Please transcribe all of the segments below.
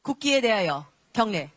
국기에 대하여 경례.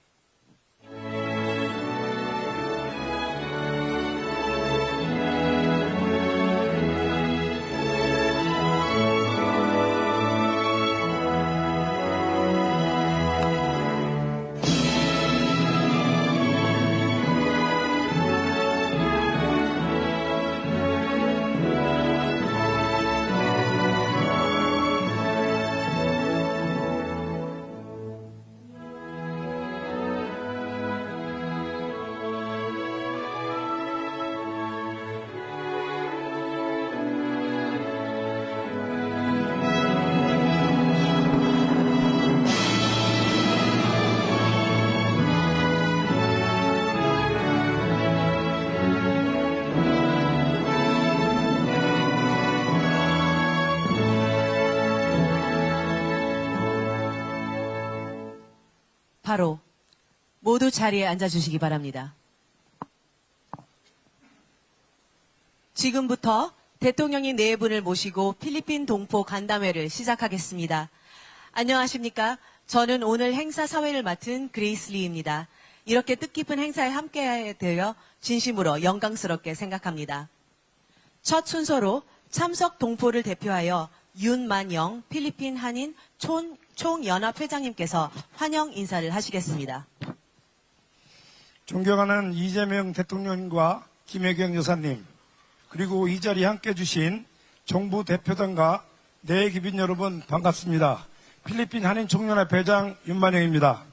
바로 모두 자리에 앉아주시기 바랍니다. 지금부터 대통령님 네 분을 모시고 필리핀 동포 간담회를 시작하겠습니다. 안녕하십니까? 저는 오늘 행사 사회를 맡은 그레이스 리입니다. 이렇게 뜻깊은 행사에 함께하게 되어 진심으로 영광스럽게 생각합니다. 첫 순서로 참석 동포를 대표하여 윤만영 필리핀 한인 총연합회장님께서 환영 인사를 하시겠습니다. 존경하는 이재명 대통령님과 김혜경 여사님, 그리고 이 자리에 함께해 주신 정부 대표단과 내 기빈 여러분 반갑습니다. 필리핀 한인 총연합 회장 윤만영입니다.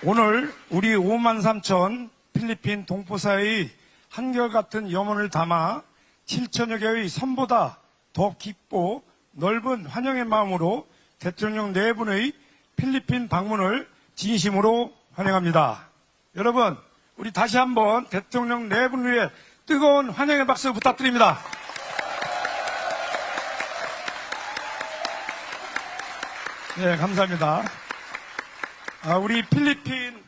오늘 우리 5만 3천 필리핀 동포사회의 한결같은 염원을 담아 7천여 개의 선보다 더 깊고 넓은 환영의 마음으로 대통령 네 분의 필리핀 방문을 진심으로 환영합니다. 여러분, 우리 다시 한번 대통령 네 분을 위해 뜨거운 환영의 박수 부탁드립니다. 네, 감사합니다. 우리 필리핀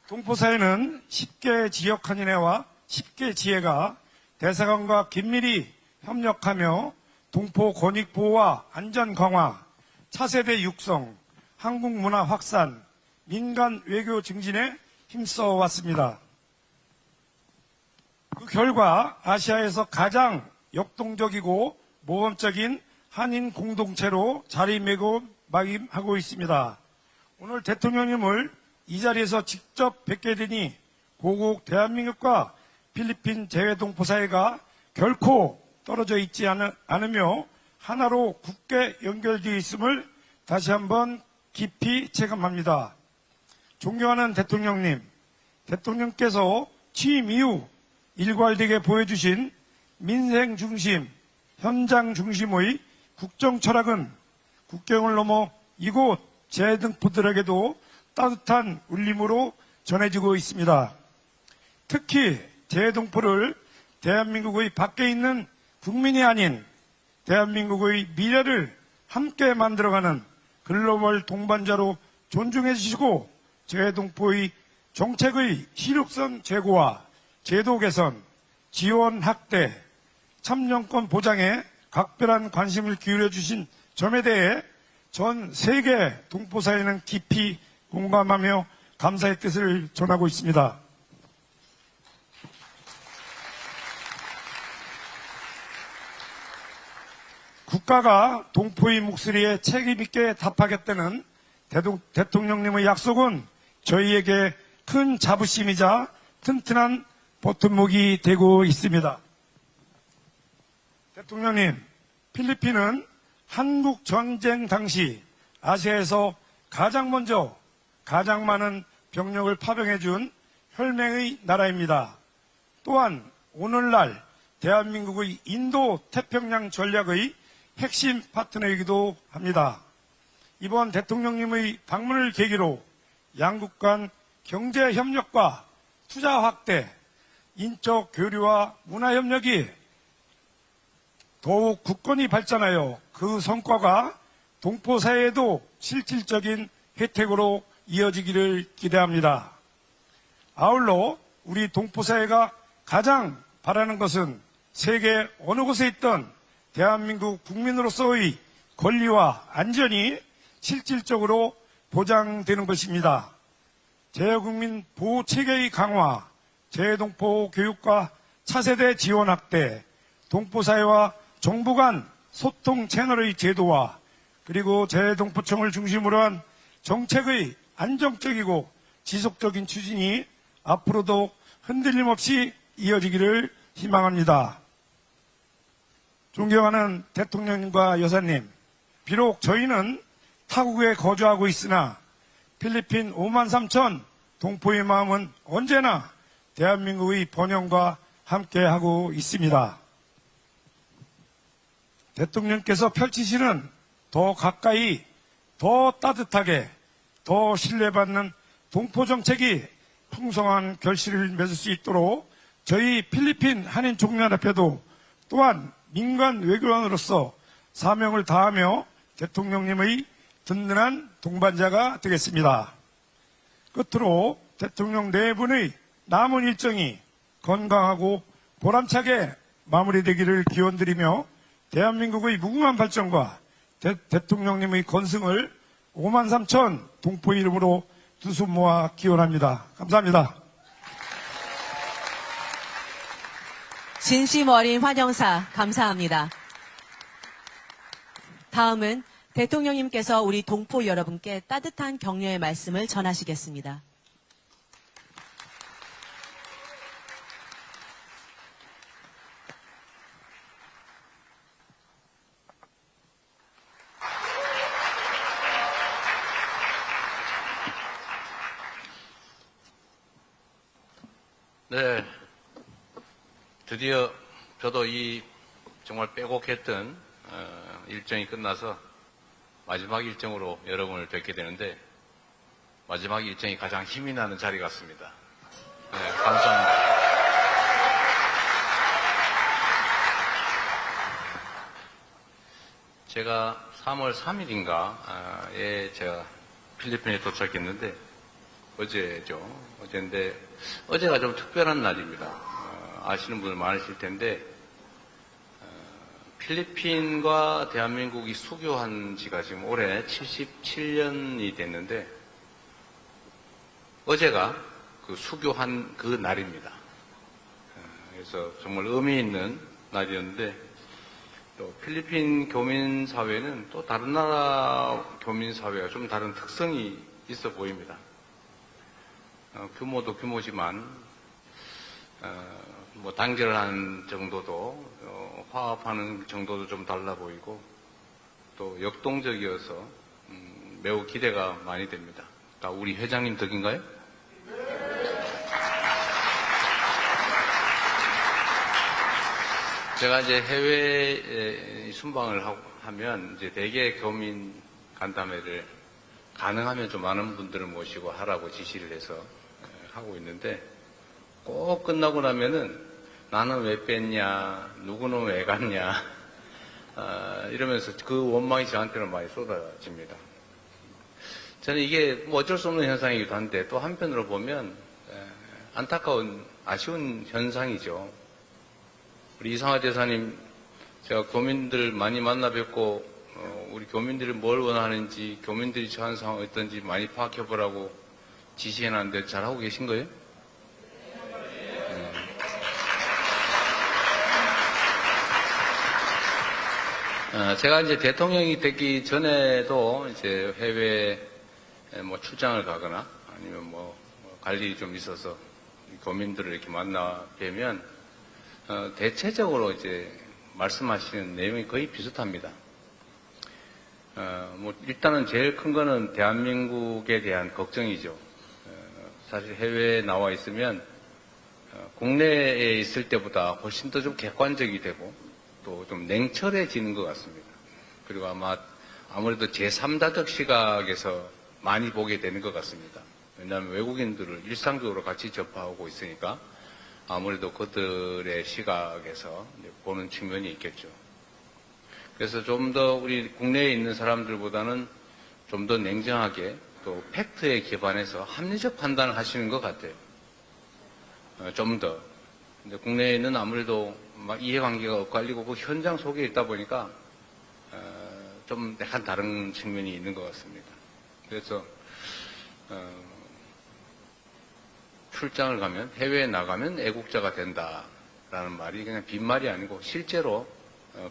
동포사회는 10개 지역 한인회와 10개 지회가 대사관과 긴밀히 협력하며 동포 권익 보호와 안전 강화, 차세대 육성, 한국 문화 확산, 민간 외교 증진에 힘써 왔습니다. 그 결과 아시아에서 가장 역동적이고 모범적인 한인 공동체로 자리매김하고 있습니다. 오늘 대통령님을 이 자리에서 직접 뵙게 되니 고국 대한민국과 필리핀 재외동포사회가 결코 떨어져 있지 않으며 하나로 굳게 연결되어 있음을 다시 한번 깊이 체감합니다. 존경하는 대통령님, 대통령께서 취임 이후 일괄되게 보여주신 민생 중심, 현장 중심의 국정 철학은 국경을 넘어 이곳 재외동포들에게도 따뜻한 울림으로 전해지고 있습니다. 특히 재외동포를 대한민국의 밖에 있는 국민이 아닌 대한민국의 미래를 함께 만들어가는 글로벌 동반자로 존중해 주시고 재외동포의 정책의 실효성 제고와 제도 개선, 지원 확대, 참여권 보장에 각별한 관심을 기울여 주신 점에 대해 전 세계 동포사회는 깊이 공감하며 감사의 뜻을 전하고 있습니다. 국가가 동포의 목소리에 책임있게 답하겠다는 대통령님의 약속은 저희에게 큰 자부심이자 튼튼한 버팀목이 되고 있습니다. 대통령님, 필리핀은 한국 전쟁 당시 아시아에서 가장 먼저 가장 많은 병력을 파병해준 혈맹의 나라입니다. 또한 오늘날 대한민국의 인도 태평양 전략의 핵심 파트너이기도 합니다. 이번 대통령님의 방문을 계기로 양국 간 경제 협력과 투자 확대, 인적 교류와 문화 협력이 더욱 굳건히 발전하여 그 성과가 동포사회에도 실질적인 혜택으로 이어지기를 기대합니다. 아울러 우리 동포사회가 가장 바라는 것은 세계 어느 곳에 있던 대한민국 국민으로서의 권리와 안전이 실질적으로 보장되는 것입니다. 재외국민 보호 체계의 강화, 재외동포 교육과 차세대 지원 확대, 동포사회와 정부 간 소통 채널의 제도화, 그리고 재외동포청을 중심으로 한 정책의 안정적이고 지속적인 추진이 앞으로도 흔들림 없이 이어지기를 희망합니다. 존경하는 대통령님과 여사님, 비록 저희는 타국에 거주하고 있으나 필리핀 5만 3천 동포의 마음은 언제나 대한민국의 번영과 함께하고 있습니다. 대통령께서 펼치시는 더 가까이, 더 따뜻하게, 더 신뢰받는 동포정책이 풍성한 결실을 맺을 수 있도록 저희 필리핀 한인총연합회도 또한 민간 외교관으로서 사명을 다하며 대통령님의 든든한 동반자가 되겠습니다. 끝으로 대통령 네 분의 남은 일정이 건강하고 보람차게 마무리되기를 기원드리며 대한민국의 무궁한 발전과 대통령님의 건승을 5만 3천 동포 이름으로 두 손 모아 기원합니다. 감사합니다. 진심 어린 환영사 감사합니다. 다음은 대통령님께서 우리 동포 여러분께 따뜻한 격려의 말씀을 전하시겠습니다. 네, 드디어 저도 이 정말 빼곡했던 일정이 끝나서 마지막 일정으로 여러분을 뵙게 되는데 마지막 일정이 가장 힘이 나는 자리 같습니다. 네, 감사합니다. 제가 3월 3일인가에 제가 필리핀에 도착했는데 어제죠. 어제인데 어제가 좀 특별한 날입니다. 아시는 분들 많으실 텐데 필리핀과 대한민국이 수교한 지가 지금 올해 77년이 됐는데 어제가 그 수교한 그 날입니다. 그래서 정말 의미 있는 날이었는데 또 필리핀 교민사회는 또 다른 나라 교민사회와 좀 다른 특성이 있어 보입니다. 규모도 규모지만 뭐 단결한 정도도 화합하는 정도도 좀 달라 보이고 또 역동적이어서 매우 기대가 많이 됩니다. 다 우리 회장님 덕인가요? 제가 이제 해외에 순방을 하면 이제 대개 교민 간담회를 가능하면 좀 많은 분들을 모시고 하라고 지시를 해서 하고 있는데 꼭 끝나고 나면은 나는 왜 뺐냐, 누구는 왜 갔냐 이러면서 그 원망이 저한테는 많이 쏟아집니다. 저는 이게 뭐 어쩔 수 없는 현상이기도 한데 또 한편으로 보면 안타까운 아쉬운 현상이죠. 우리 이상화 대사님 제가 교민들 많이 만나 뵙고 우리 교민들이 뭘 원하는지 교민들이 처한 상황 어떤지 많이 파악해보라고 지시해놨는데 잘하고 계신 거예요? 제가 이제 대통령이 되기 전에도 이제 해외 뭐 출장을 가거나 아니면 뭐 관리 좀 있어서 교민들을 이렇게 만나 뵈면 대체적으로 이제 말씀하시는 내용이 거의 비슷합니다. 뭐 일단은 제일 큰 거는 대한민국에 대한 걱정이죠. 사실 해외에 나와 있으면 국내에 있을 때보다 훨씬 더 좀 객관적이 되고 또 좀 냉철해지는 것 같습니다. 그리고 아무래도 제3자적 시각에서 많이 보게 되는 것 같습니다. 왜냐하면 외국인들을 일상적으로 같이 접하고 있으니까 아무래도 그들의 시각에서 보는 측면이 있겠죠. 그래서 좀 더 우리 국내에 있는 사람들보다는 좀 더 냉정하게 또 팩트에 기반해서 합리적 판단을 하시는 것 같아요. 좀 더. 근데 국내에는 아무래도 막 이해관계가 엇갈리고 그 현장 속에 있다 보니까 좀 약간 다른 측면이 있는 것 같습니다. 그래서 출장을 가면, 해외에 나가면 애국자가 된다라는 말이 그냥 빈말이 아니고 실제로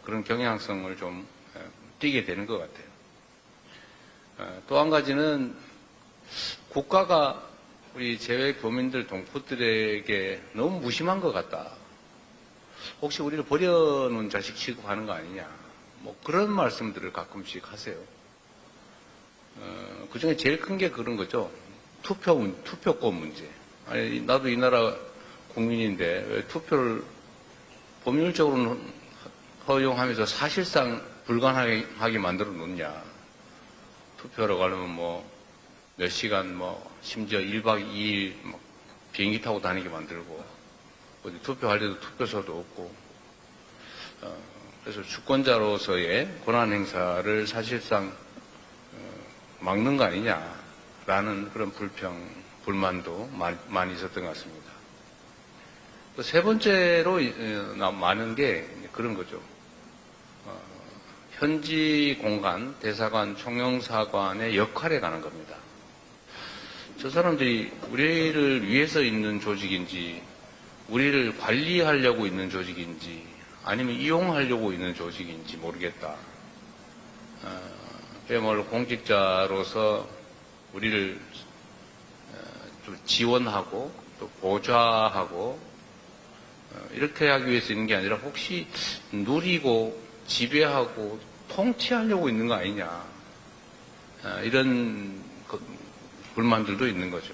그런 경향성을 좀 띠게 되는 것 같아요. 또 한 가지는 국가가 우리 재외 교민들, 동포들에게 너무 무심한 것 같다. 혹시 우리를 버려놓은 자식 취급하는 거 아니냐. 뭐 그런 말씀들을 가끔씩 하세요. 그 중에 제일 큰 게 그런 거죠. 투표권 문제. 아니, 나도 이 나라 국민인데 왜 투표를 법률적으로는 허용하면서 사실상 불가능하게 만들어 놓냐. 투표로 가려면 뭐 몇 시간 심지어 1박 2일 비행기 타고 다니게 만들고 어디 투표할 때도 투표소도 없고 그래서 주권자로서의 권한 행사를 사실상 막는 거 아니냐라는 그런 불만도 많이 있었던 것 같습니다. 또 세 번째로 많은 게 그런 거죠. 현지 공간, 대사관, 총영사관의 역할에 관한 겁니다. 저 사람들이 우리를 위해서 있는 조직인지, 우리를 관리하려고 있는 조직인지, 아니면 이용하려고 있는 조직인지 모르겠다. 그야말로 공직자로서 우리를 좀 지원하고 또 보좌하고 이렇게 하기 위해서 있는 게 아니라 혹시 누리고 지배하고 통치하려고 있는 거 아니냐. 이런 불만들도 있는 거죠.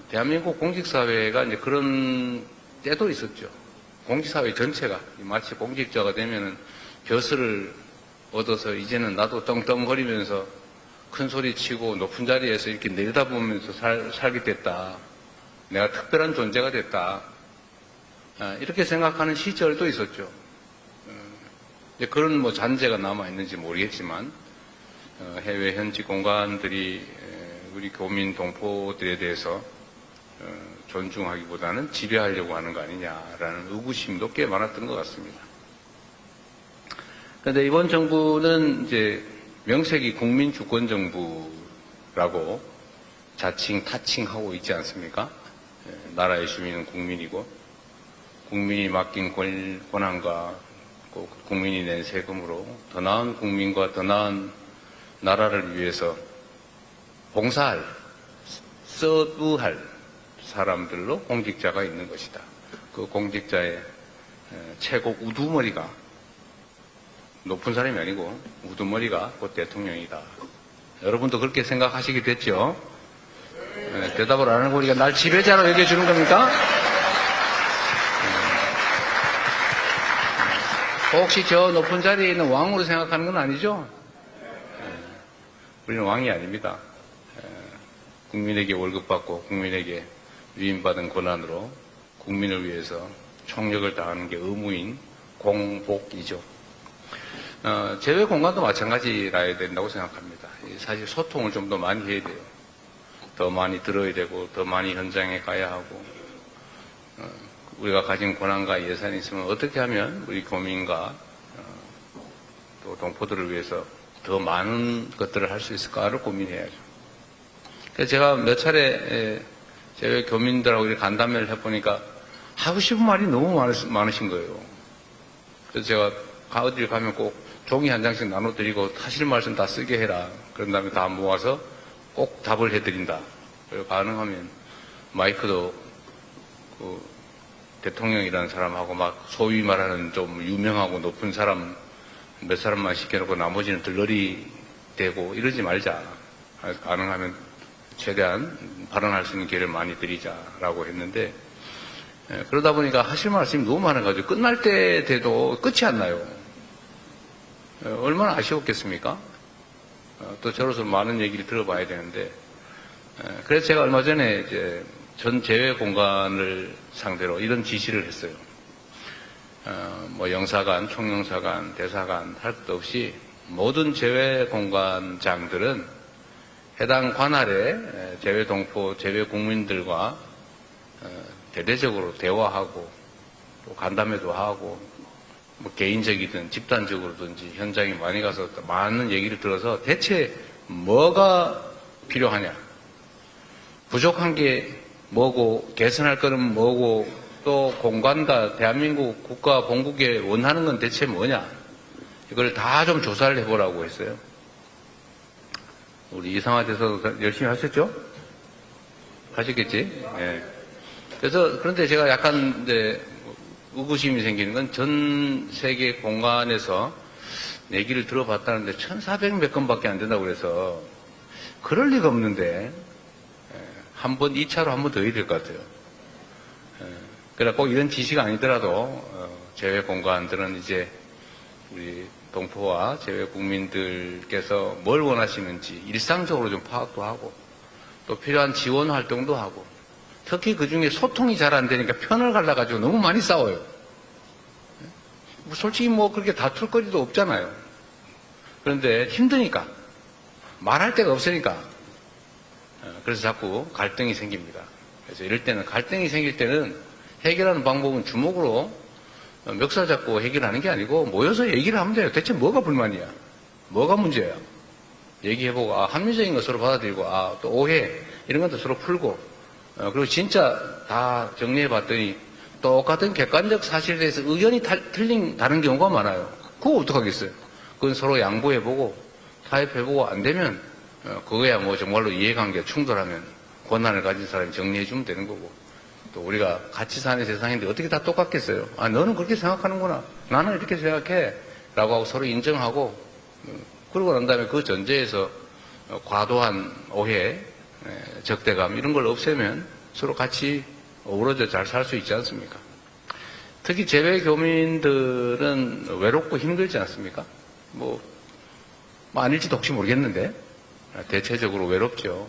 대한민국 공직사회가 이제 그런 때도 있었죠. 공직사회 전체가 마치 공직자가 되면은 벼슬을 얻어서 이제는 나도 떵떵거리면서 큰 소리 치고 높은 자리에서 이렇게 내려다보면서 살게 됐다. 내가 특별한 존재가 됐다. 이렇게 생각하는 시절도 있었죠. 그런 잔재가 남아있는지 모르겠지만, 해외 현지 공간들이 우리 교민 동포들에 대해서 존중하기보다는 지배하려고 하는 거 아니냐라는 의구심도 꽤 많았던 것 같습니다. 그런데 이번 정부는 이제 명색이 국민주권정부라고 자칭 타칭하고 있지 않습니까? 나라의 주민은 국민이고 국민이 맡긴 권한과 국민이 낸 세금으로 더 나은 국민과 더 나은 나라를 위해서 봉사할, 서브할 사람들로 공직자가 있는 것이다. 그 공직자의 최고 우두머리가 높은 사람이 아니고 우두머리가 곧 대통령이다. 여러분도 그렇게 생각하시게 됐죠? 대답을 안 하고 우리가 날 지배자로 여겨주는 겁니까? 혹시 저 높은 자리에 있는 왕으로 생각하는 건 아니죠? 우리는 왕이 아닙니다. 국민에게 월급 받고 국민에게 위임받은 권한으로 국민을 위해서 총력을 다하는 게 의무인 공복이죠. 재외 공간도 마찬가지라야 된다고 생각합니다. 사실 소통을 좀 더 많이 해야 돼요. 더 많이 들어야 되고 더 많이 현장에 가야 하고 우리가 가진 권한과 예산이 있으면 어떻게 하면 우리 교민과 또 동포들을 위해서 더 많은 것들을 할 수 있을까를 고민해야죠. 그래서 제가 몇 차례 재외 교민들하고 이렇게 간담회를 해보니까 하고 싶은 말이 너무 많으신 거예요. 그래서 제가 어딜 가면 꼭 종이 한 장씩 나눠드리고 하실 말씀 다 쓰게 해라. 그런 다음에 다 모아서 꼭 답을 해드린다. 그리고 가능하면 마이크도 그 대통령이라는 사람하고 막 소위 말하는 좀 유명하고 높은 사람 몇 사람만 시켜놓고 나머지는 들러리 대고 이러지 말자. 가능하면 최대한 발언할 수 있는 기회를 많이 드리자라고 했는데 그러다 보니까 하실 말씀이 너무 많아가지고 끝날 때 돼도 끝이 안 나요. 얼마나 아쉬웠겠습니까? 또 저로서 많은 얘기를 들어봐야 되는데 그래서 제가 얼마 전에 이제 전 재외 공간을 상대로 이런 지시를 했어요. 영사관, 총영사관, 대사관 할 것도 없이 모든 재외 공간장들은 해당 관할의 재외 동포, 재외 국민들과 대대적으로 대화하고 또 간담회도 하고 뭐 개인적이든 집단적으로든지 현장에 많이 가서 많은 얘기를 들어서 대체 뭐가 필요하냐, 부족한 게 뭐고 개선할 거는 뭐고 또 공간과 대한민국 국가 본국에 원하는 건 대체 뭐냐, 이걸 다 좀 조사를 해보라고 했어요. 우리 이상화 대사도 열심히 하셨죠? 하셨겠지? 예. 그래서 그런데 제가 약간 이제 의구심이 생기는 건 전 세계 공간에서 얘기를 들어봤다는데 1,400몇 건밖에 안 된다고 그래서 그럴 리가 없는데 한 번 2차로 한 번 더 해야 될 것 같아요. 그러나 꼭 이런 지시가 아니더라도 제외 공간들은 이제 우리 동포와 제외 국민들께서 뭘 원하시는지 일상적으로 좀 파악도 하고 또 필요한 지원 활동도 하고 특히 그중에 소통이 잘 안 되니까 편을 갈라가지고 너무 많이 싸워요. 솔직히 뭐 그렇게 다툴 거리도 없잖아요. 그런데 힘드니까 말할 데가 없으니까 그래서 자꾸 갈등이 생깁니다. 그래서 이럴 때는 갈등이 생길 때는 해결하는 방법은 주먹으로 멱살 잡고 해결하는 게 아니고 모여서 얘기를 하면 돼요. 대체 뭐가 불만이야? 뭐가 문제야? 얘기해보고 합리적인 거 서로 받아들이고 또 오해 이런 것도 서로 풀고 그리고 진짜 다 정리해봤더니 똑같은 객관적 사실에 대해서 의견이 틀린 다른 경우가 많아요. 그거 어떡하겠어요? 그건 서로 양보해보고 타협해보고 안 되면 그거야 뭐 정말로 이해관계가 충돌하면 권한을 가진 사람이 정리해주면 되는 거고 또 우리가 같이 사는 세상인데 어떻게 다 똑같겠어요? 너는 그렇게 생각하는구나. 나는 이렇게 생각해. 라고 하고 서로 인정하고 그러고 난 다음에 그 전제에서 과도한 오해, 적대감 이런 걸 없애면 서로 같이 어우러져 잘 살 수 있지 않습니까? 특히 재외 교민들은 외롭고 힘들지 않습니까? 뭐 아닐지도 혹시 모르겠는데 대체적으로 외롭죠.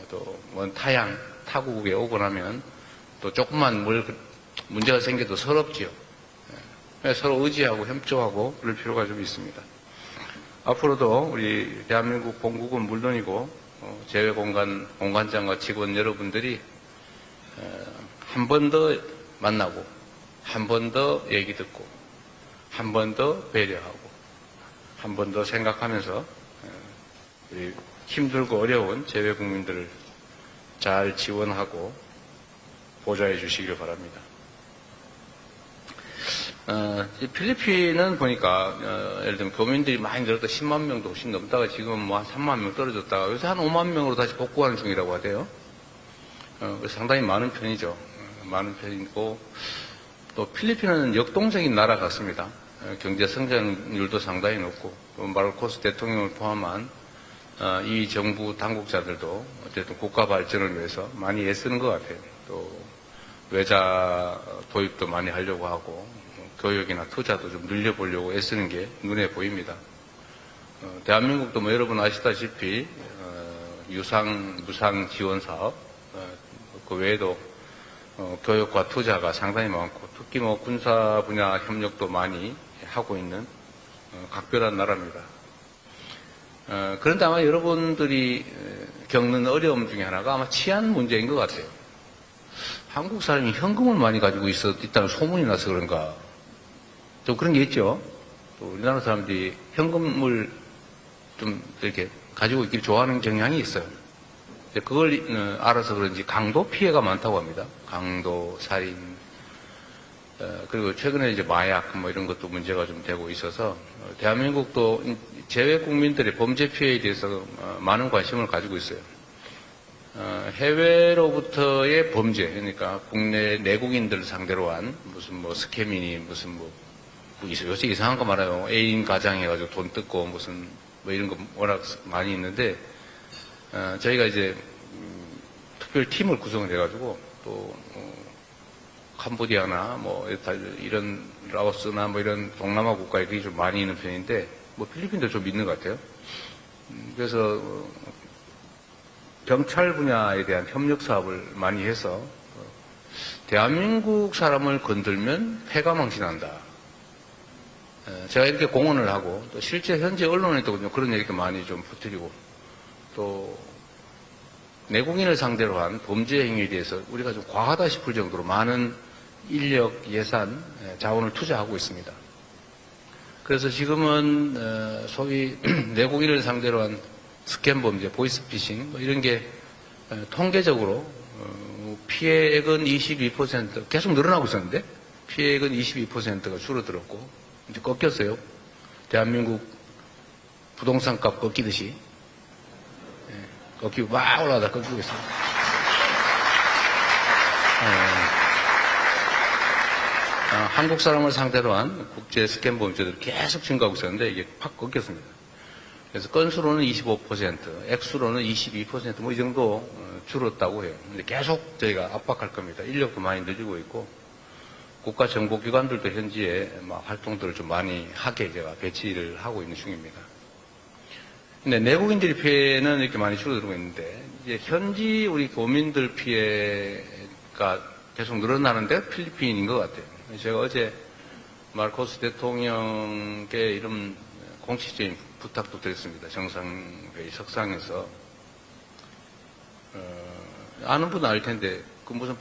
또 먼 타양, 타국에 오고 나면 또 조금만 문제가 생겨도 서럽지요. 서로 의지하고 협조하고 그럴 필요가 좀 있습니다. 앞으로도 우리 대한민국 본국은 물론이고 재외 공관장과 직원 여러분들이 한 번 더 만나고 한 번 더 얘기 듣고 한 번 더 배려하고 한 번 더 생각하면서 우리 힘들고 어려운 재외 국민들을 잘 지원하고 보좌해 주시길 바랍니다. 필리핀은 보니까 예를 들면 교민들이 많이 늘었다 10만 명도 훨씬 넘다가 지금 뭐 한 3만 명 떨어졌다가 요새 한 5만 명으로 다시 복구하는 중이라고 하대요. 상당히 많은 편이죠. 많은 편이고 또 필리핀은 역동적인 나라 같습니다. 경제 성장률도 상당히 높고 또 마르코스 대통령을 포함한 이 정부 당국자들도 어쨌든 국가 발전을 위해서 많이 애쓰는 것 같아요. 또 외자 도입도 많이 하려고 하고 교육이나 투자도 좀 늘려보려고 애쓰는 게 눈에 보입니다. 대한민국도 뭐 여러분 아시다시피 무상 지원 사업 그 외에도 교육과 투자가 상당히 많고 특히 뭐 군사 분야 협력도 많이 하고 있는 각별한 나라입니다. 그런데 아마 여러분들이 겪는 어려움 중에 하나가 아마 치안 문제인 것 같아요. 한국 사람이 현금을 많이 가지고 있다는 소문이 나서 그런가. 좀 그런 게 있죠. 또 우리나라 사람들이 현금을 좀 이렇게 가지고 있기를 좋아하는 경향이 있어요. 그걸 알아서 그런지 강도 피해가 많다고 합니다. 강도, 살인, 그리고 최근에 이제 마약 뭐 이런 것도 문제가 좀 되고 있어서 대한민국도 재외 국민들의 범죄 피해에 대해서 많은 관심을 가지고 있어요. 해외로부터의 범죄, 그러니까 국내 내국인들 상대로 한 무슨 뭐 스캐미니 무슨 뭐 요새 이상한 거 많아요. 애인 가장 해가지고 돈 뜯고 무슨 뭐 이런 거 워낙 많이 있는데 저희가 이제 특별 팀을 구성을 해가지고 또 캄보디아나 뭐 이런 라오스나 뭐 이런 동남아 국가에 그게 좀 많이 있는 편인데 뭐 필리핀도 좀 있는 것 같아요. 그래서 경찰 분야에 대한 협력 사업을 많이 해서 대한민국 사람을 건들면 패가망신한다. 제가 이렇게 공언을 하고 또 실제 현재 언론에도 그런 얘기도 많이 좀 퍼뜨리고 또 내국인을 상대로 한 범죄 행위에 대해서 우리가 좀 과하다 싶을 정도로 많은 인력, 예산, 자원을 투자하고 있습니다. 그래서 지금은 소위 내국인을 상대로 한 스캔 범죄, 보이스피싱 뭐 이런 게 통계적으로 피해액은 22% 계속 늘어나고 있었는데 피해액은 22%가 줄어들었고 이제 꺾였어요. 대한민국 부동산 값 꺾이듯이 꺾이고 막 올라가다 꺾이고 있습니다. 한국 사람을 상대로 한 국제 스캔 범죄들이 계속 증가하고 있었는데 이게 팍 꺾였습니다. 그래서 건수로는 25%, 액수로는 22%뭐 이 정도 줄었다고 해요. 근데 계속 저희가 압박할 겁니다. 인력도 많이 늘리고 있고 국가 정보기관들도 현지에 활동들을 좀 많이 하게 제가 배치를 하고 있는 중입니다. 근데 내국인들의 피해는 이렇게 많이 줄어들고 있는데 이제 현지 우리 교민들 피해가 계속 늘어나는데 필리핀인 것 같아요. 제가 어제 마르코스 대통령께 이런 공식적인 부탁도 드렸습니다. 정상회의 석상에서 아는 분은 알 텐데 그 무슨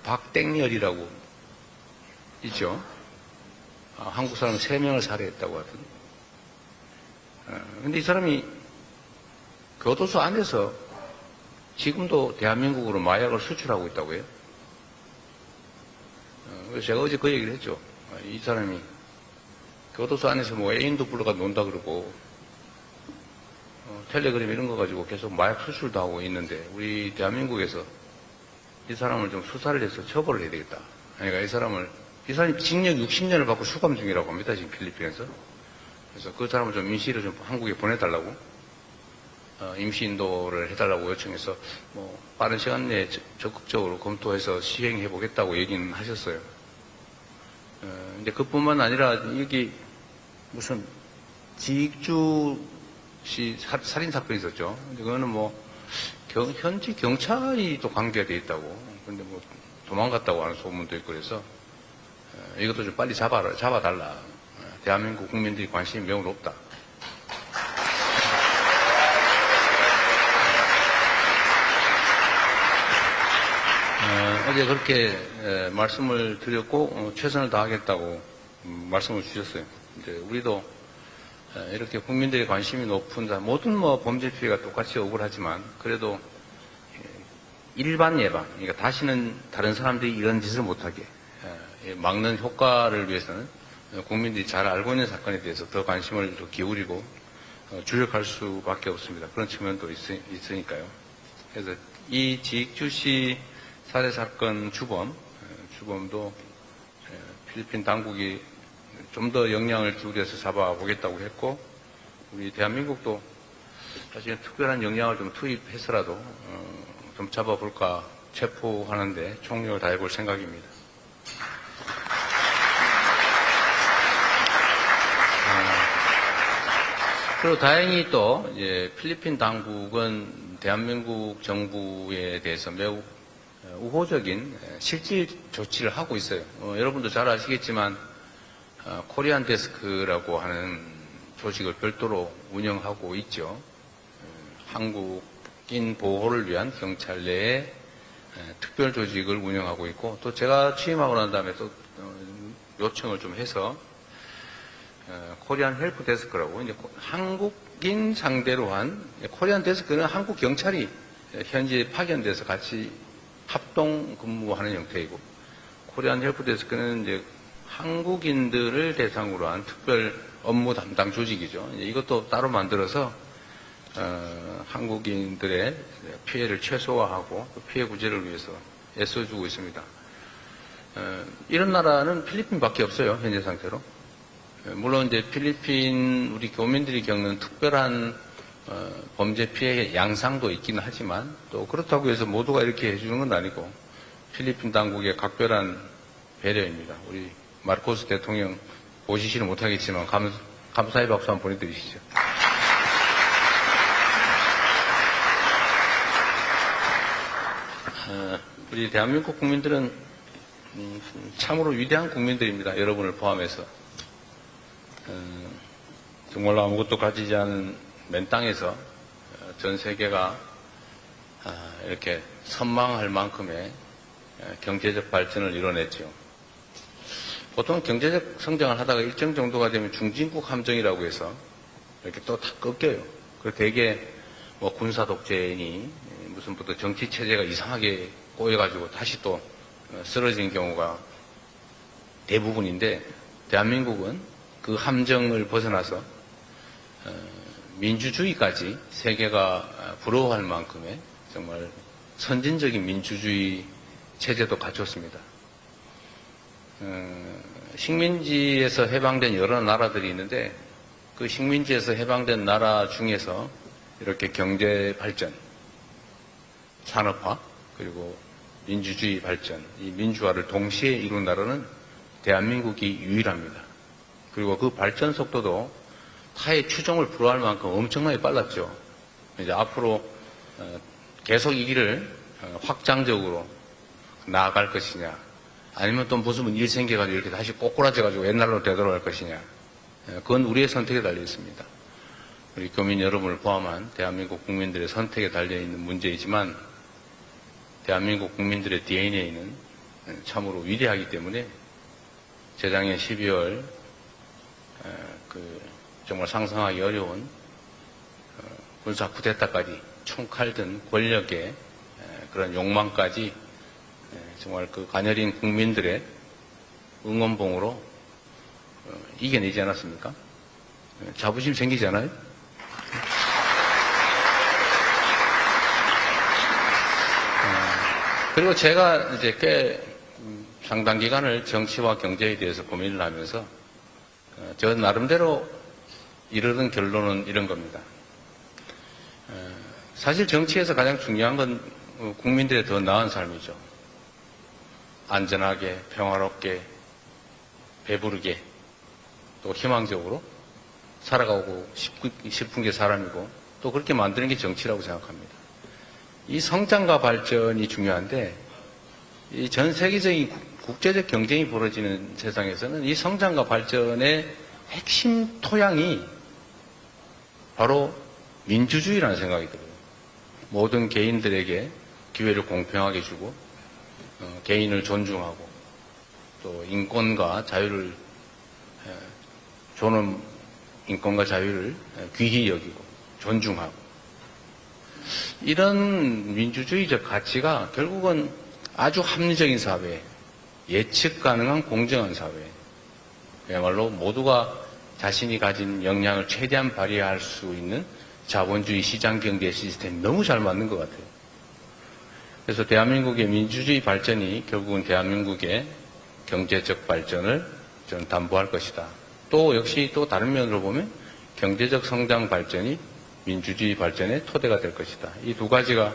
박땡열이라고 있죠. 한국 사람 3명을 살해했다고 하던. 근데 이 사람이 교도소 안에서 지금도 대한민국으로 마약을 수출하고 있다고 해요. 그래서 제가 어제 그 얘기를 했죠. 이 사람이 교도소 안에서 뭐 애인도 불러가 논다 그러고 텔레그램 이런 거 가지고 계속 마약 수출도 하고 있는데 우리 대한민국에서 이 사람을 좀 수사를 해서 처벌을 해야 되겠다. 그러니까 이 사람이 징역 60년을 받고 수감 중이라고 합니다. 지금 필리핀에서. 그래서 그 사람을 좀 임시로 좀 한국에 보내달라고 임시 인도를 해달라고 요청해서 뭐 빠른 시간 내에 적극적으로 검토해서 시행해 보겠다고 얘기는 하셨어요. 근데 그뿐만 아니라 여기 무슨 지익주시 살인 사건이 있었죠. 그거는 뭐 현지 경찰이 또 관계가 돼 있다고. 근데 뭐 도망갔다고 하는 소문도 있고 그래서 이것도 좀 빨리 잡아달라. 대한민국 국민들이 관심이 매우 높다. 어제 그렇게 말씀을 드렸고 최선을 다하겠다고 말씀을 주셨어요. 이제 우리도 이렇게 국민들의 관심이 높은 모든 범죄 피해가 똑같이 억울하지만 그래도 일반 예방, 그러니까 다시는 다른 사람들이 이런 짓을 못하게 막는 효과를 위해서는 국민들이 잘 알고 있는 사건에 대해서 더 관심을 기울이고 주력할 수밖에 없습니다. 그런 측면도 있으니까요. 그래서 이 지익주시 살해 사건 주범도 필리핀 당국이 좀 더 역량을 기울여서 잡아보겠다고 했고 우리 대한민국도 사실 특별한 역량을 좀 투입해서라도 좀 잡아볼까 체포하는데 총력을 다해볼 생각입니다. 그리고 다행히 또 이제 필리핀 당국은 대한민국 정부에 대해서 매우 우호적인 실질 조치를 하고 있어요. 여러분도 잘 아시겠지만 코리안 데스크라고 하는 조직을 별도로 운영하고 있죠. 한국인 보호를 위한 경찰 내에 특별 조직을 운영하고 있고 또 제가 취임하고 난 다음에 또 요청을 좀 해서 코리안 헬프 데스크라고 이제 한국인 상대로 한 코리안 데스크는 한국 경찰이 현지에 파견돼서 같이 합동 근무하는 형태이고 코리안 헬프 데스크는 이제 한국인들을 대상으로 한 특별 업무 담당 조직이죠. 이것도 따로 만들어서 한국인들의 피해를 최소화하고 피해 구제를 위해서 애써주고 있습니다. 이런 나라는 필리핀밖에 없어요. 현재 상태로. 물론 이제 필리핀 우리 교민들이 겪는 특별한 범죄 피해의 양상도 있긴 하지만 또 그렇다고 해서 모두가 이렇게 해주는 건 아니고 필리핀 당국의 각별한 배려입니다. 우리 마르코스 대통령 보시지는 못하겠지만 감사의 박수 한번 보내드리시죠. 우리 대한민국 국민들은 참으로 위대한 국민들입니다. 여러분을 포함해서. 정말로 아무것도 가지지 않은 맨 땅에서 전 세계가 이렇게 선망할 만큼의 경제적 발전을 이뤄냈죠. 보통 경제적 성장을 하다가 일정 정도가 되면 중진국 함정이라고 해서 이렇게 또 다 꺾여요. 그리고 대개 뭐 군사 독재니 무슨부터 정치 체제가 이상하게 꼬여가지고 다시 또 쓰러진 경우가 대부분인데, 대한민국은 그 함정을 벗어나서 민주주의까지 세계가 부러워할 만큼의 정말 선진적인 민주주의 체제도 갖췄습니다. 식민지에서 해방된 여러 나라들이 있는데, 그 식민지에서 해방된 나라 중에서 이렇게 경제 발전, 산업화, 그리고 민주주의 발전, 이 민주화를 동시에 이룬 나라는 대한민국이 유일합니다. 그리고 그 발전 속도도 타의 추종을 불허할 만큼 엄청나게 빨랐죠. 이제 앞으로 계속 이 길을 확장적으로 나아갈 것이냐, 아니면 또 무슨 일 생겨가지고 이렇게 다시 꼬꾸라져가지고 옛날로 되돌아갈 것이냐, 그건 우리의 선택에 달려 있습니다. 우리 교민 여러분을 포함한 대한민국 국민들의 선택에 달려있는 문제이지만, 대한민국 국민들의 DNA는 참으로 위대하기 때문에 재작년 12월 정말 상상하기 어려운 군사 쿠데타까지 총칼 든 권력의 그런 욕망까지 정말 그 가녀린 국민들의 응원봉으로 이겨내지 않았습니까? 자부심 생기지 않아요? 그리고 제가 이제 꽤 상당 기간을 정치와 경제에 대해서 고민을 하면서 저 나름대로 이르는 결론은 이런 겁니다. 사실 정치에서 가장 중요한 건 국민들의 더 나은 삶이죠. 안전하게, 평화롭게, 배부르게, 또 희망적으로 살아가고 싶은 게 사람이고, 또 그렇게 만드는 게 정치라고 생각합니다. 이 성장과 발전이 중요한데, 이 전 세계적인 국제적 경쟁이 벌어지는 세상에서는 이 성장과 발전의 핵심 토양이 바로 민주주의라는 생각이 들어요. 모든 개인들에게 기회를 공평하게 주고, 개인을 존중하고, 또 인권과 자유를, 인권과 자유를 귀히 여기고, 존중하고, 이런 민주주의적 가치가 결국은 아주 합리적인 사회, 예측 가능한 공정한 사회, 그야말로 모두가 자신이 가진 역량을 최대한 발휘할 수 있는 자본주의 시장 경제 시스템이 너무 잘 맞는 것 같아요. 그래서 대한민국의 민주주의 발전이 결국은 대한민국의 경제적 발전을 저는 담보할 것이다. 또 역시 또 다른 면으로 보면 경제적 성장 발전이 민주주의 발전의 토대가 될 것이다. 이 두 가지가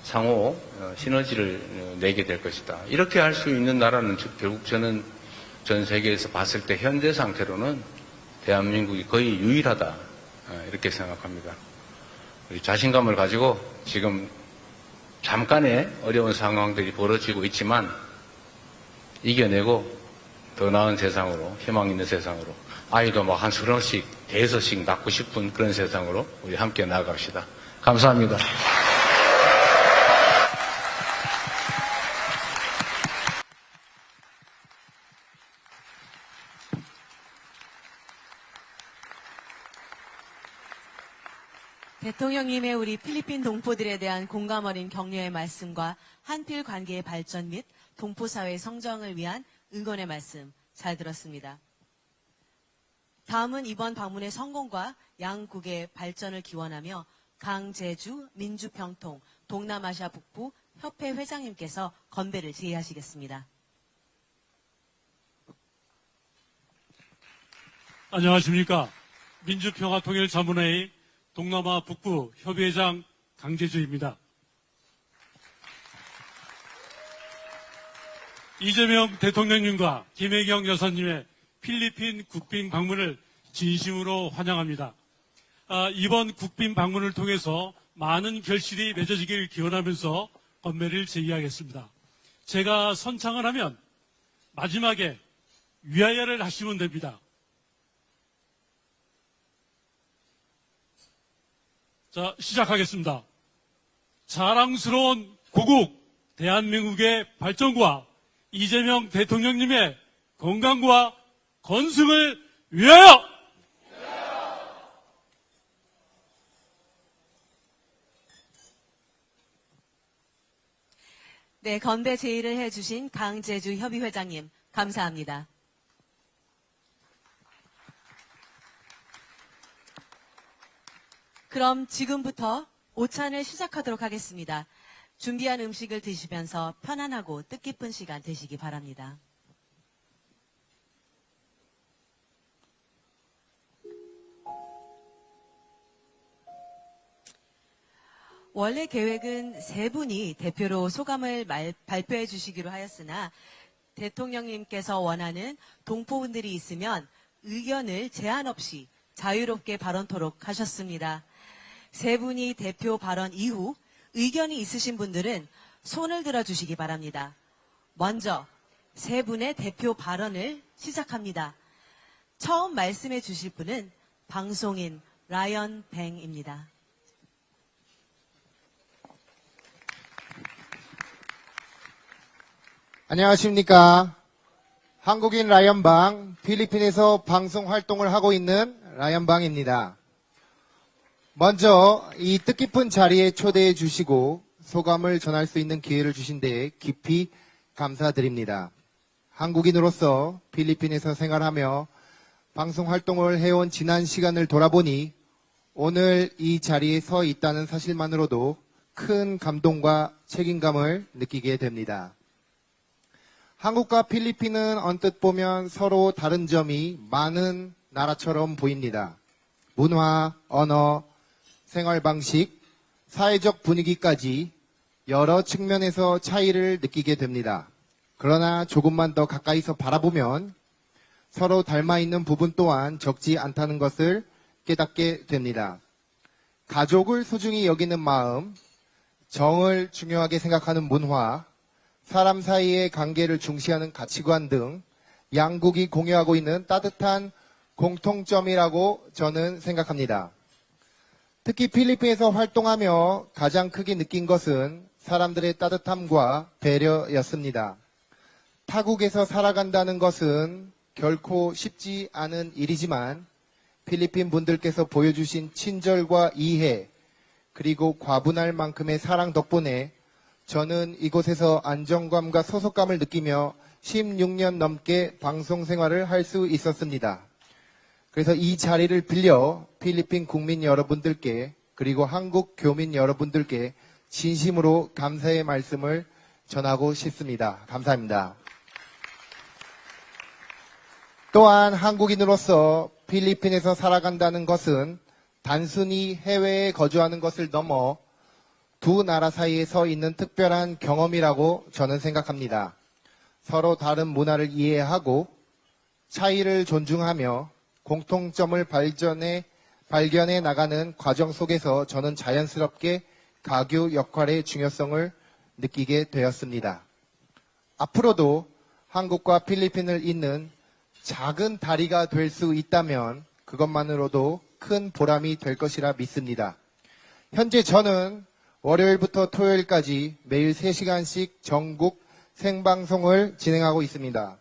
상호 시너지를 내게 될 것이다. 이렇게 할 수 있는 나라는 결국 저는 전 세계에서 봤을 때 현재 상태로는 대한민국이 거의 유일하다, 이렇게 생각합니다. 우리 자신감을 가지고 지금 잠깐의 어려운 상황들이 벌어지고 있지만 이겨내고 더 나은 세상으로, 희망 있는 세상으로, 아이도 막 한 30씩, 5씩 낳고 싶은 그런 세상으로 우리 함께 나아갑시다. 감사합니다. 대통령님의 우리 필리핀 동포들에 대한 공감 어린 격려의 말씀과 한필 관계의 발전 및 동포사회의 성장을 위한 응원의 말씀 잘 들었습니다. 다음은 이번 방문의 성공과 양국의 발전을 기원하며 강재주 민주평통 동남아시아 북부 협회 회장님께서 건배를 제의하시겠습니다. 안녕하십니까. 민주평화통일자문회의 동남아 북부 협의회장 강재주입니다. 이재명 대통령님과 김혜경 여사님의 필리핀 국빈 방문을 진심으로 환영합니다. 이번 국빈 방문을 통해서 많은 결실이 맺어지길 기원하면서 건배를 제의하겠습니다. 제가 선창을 하면 마지막에 위하여를 하시면 됩니다. 자, 시작하겠습니다. 자랑스러운 고국 대한민국의 발전과 이재명 대통령님의 건강과 건승을 위하여! 네, 건배 제의를 해주신 강재주 협의회장님, 감사합니다. 그럼 지금부터 오찬을 시작하도록 하겠습니다. 준비한 음식을 드시면서 편안하고 뜻깊은 시간 되시기 바랍니다. 원래 계획은 세 분이 대표로 소감을 발표해 주시기로 하였으나 대통령님께서 원하는 동포분들이 있으면 의견을 제한 없이 자유롭게 발언토록 하셨습니다. 세 분이 대표 발언 이후 의견이 있으신 분들은 손을 들어주시기 바랍니다. 먼저 세 분의 대표 발언을 시작합니다. 처음 말씀해 주실 분은 방송인 라이언 뱅입니다. 안녕하십니까. 한국인 라이언방, 필리핀에서 방송 활동을 하고 있는 라이언방입니다. 먼저 이 뜻깊은 자리에 초대해 주시고 소감을 전할 수 있는 기회를 주신 데 깊이 감사드립니다. 한국인으로서 필리핀에서 생활하며 방송 활동을 해온 지난 시간을 돌아보니 오늘 이 자리에 서 있다는 사실만으로도 큰 감동과 책임감을 느끼게 됩니다. 한국과 필리핀은 언뜻 보면 서로 다른 점이 많은 나라처럼 보입니다. 문화, 언어, 생활 방식, 사회적 분위기까지 여러 측면에서 차이를 느끼게 됩니다. 그러나 조금만 더 가까이서 바라보면 서로 닮아 있는 부분 또한 적지 않다는 것을 깨닫게 됩니다. 가족을 소중히 여기는 마음, 정을 중요하게 생각하는 문화, 사람 사이의 관계를 중시하는 가치관 등 양국이 공유하고 있는 따뜻한 공통점이라고 저는 생각합니다. 특히 필리핀에서 활동하며 가장 크게 느낀 것은 사람들의 따뜻함과 배려였습니다. 타국에서 살아간다는 것은 결코 쉽지 않은 일이지만 필리핀 분들께서 보여주신 친절과 이해 그리고 과분할 만큼의 사랑 덕분에 저는 이곳에서 안정감과 소속감을 느끼며 16년 넘게 방송 생활을 할 수 있었습니다. 그래서 이 자리를 빌려 필리핀 국민 여러분들께 그리고 한국 교민 여러분들께 진심으로 감사의 말씀을 전하고 싶습니다. 감사합니다. 또한 한국인으로서 필리핀에서 살아간다는 것은 단순히 해외에 거주하는 것을 넘어 두 나라 사이에 서 있는 특별한 경험이라고 저는 생각합니다. 서로 다른 문화를 이해하고 차이를 존중하며 공통점을 발견해 나가는 과정 속에서 저는 자연스럽게 가교 역할의 중요성을 느끼게 되었습니다. 앞으로도 한국과 필리핀을 잇는 작은 다리가 될 수 있다면 그것만으로도 큰 보람이 될 것이라 믿습니다. 현재 저는 월요일부터 토요일까지 매일 3시간씩 전국 생방송을 진행하고 있습니다.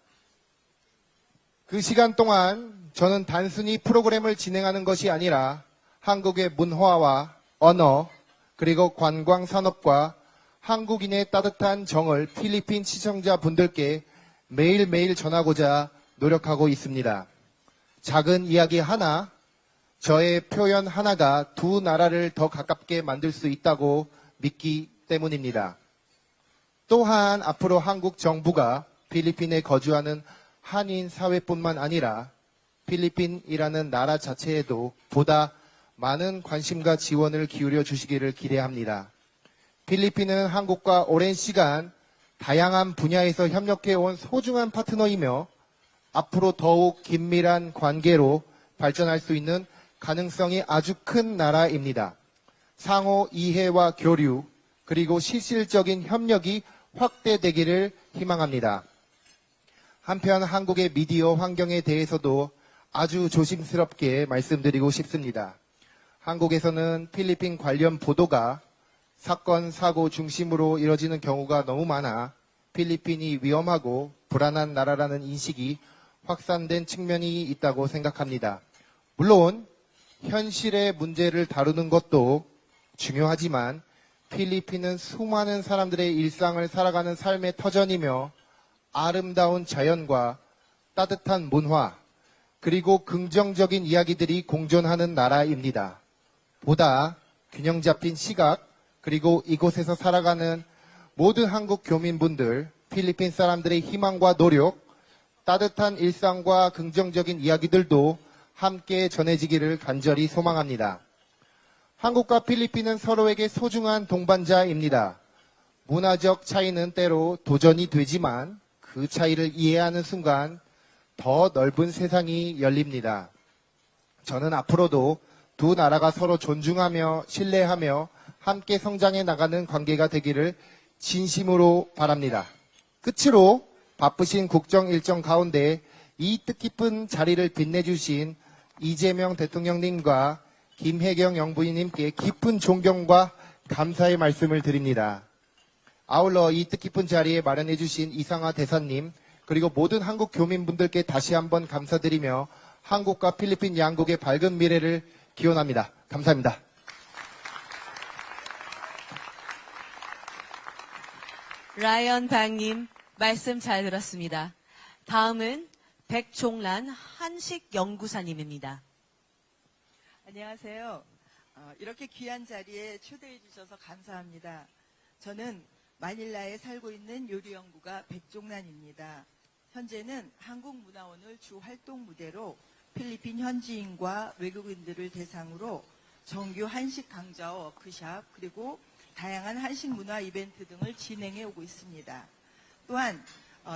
그 시간 동안 저는 단순히 프로그램을 진행하는 것이 아니라 한국의 문화와 언어 그리고 관광 산업과 한국인의 따뜻한 정을 필리핀 시청자분들께 매일매일 전하고자 노력하고 있습니다. 작은 이야기 하나, 저의 표현 하나가 두 나라를 더 가깝게 만들 수 있다고 믿기 때문입니다. 또한 앞으로 한국 정부가 필리핀에 거주하는 한인 사회뿐만 아니라 필리핀이라는 나라 자체에도 보다 많은 관심과 지원을 기울여 주시기를 기대합니다. 필리핀은 한국과 오랜 시간 다양한 분야에서 협력해온 소중한 파트너이며 앞으로 더욱 긴밀한 관계로 발전할 수 있는 가능성이 아주 큰 나라입니다. 상호 이해와 교류 그리고 실질적인 협력이 확대되기를 희망합니다. 한편 한국의 미디어 환경에 대해서도 아주 조심스럽게 말씀드리고 싶습니다. 한국에서는 필리핀 관련 보도가 사건, 사고 중심으로 이뤄지는 경우가 너무 많아 필리핀이 위험하고 불안한 나라라는 인식이 확산된 측면이 있다고 생각합니다. 물론 현실의 문제를 다루는 것도 중요하지만 필리핀은 수많은 사람들의 일상을 살아가는 삶의 터전이며 아름다운 자연과 따뜻한 문화 그리고 긍정적인 이야기들이 공존하는 나라입니다. 보다 균형 잡힌 시각 그리고 이곳에서 살아가는 모든 한국 교민분들, 필리핀 사람들의 희망과 노력, 따뜻한 일상과 긍정적인 이야기들도 함께 전해지기를 간절히 소망합니다. 한국과 필리핀은 서로에게 소중한 동반자입니다. 문화적 차이는 때로 도전이 되지만 그 차이를 이해하는 순간 더 넓은 세상이 열립니다. 저는 앞으로도 두 나라가 서로 존중하며 신뢰하며 함께 성장해 나가는 관계가 되기를 진심으로 바랍니다. 끝으로 바쁘신 국정 일정 가운데 이 뜻깊은 자리를 빛내주신 이재명 대통령님과 김혜경 영부인님께 깊은 존경과 감사의 말씀을 드립니다. 아울러 이 뜻깊은 자리에 마련해 주신 이상화 대사님 그리고 모든 한국 교민분들께 다시 한번 감사드리며 한국과 필리핀 양국의 밝은 미래를 기원합니다. 감사합니다. 라이언 박님 말씀 잘 들었습니다. 다음은 백종란 한식연구사님입니다. 안녕하세요. 이렇게 귀한 자리에 초대해 주셔서 감사합니다. 저는 마닐라에 살고 있는 요리연구가 백종란입니다. 현재는 한국문화원을 주 활동 무대로 필리핀 현지인과 외국인들을 대상으로 정규 한식 강좌 워크샵 그리고 다양한 한식 문화 이벤트 등을 진행해 오고 있습니다. 또한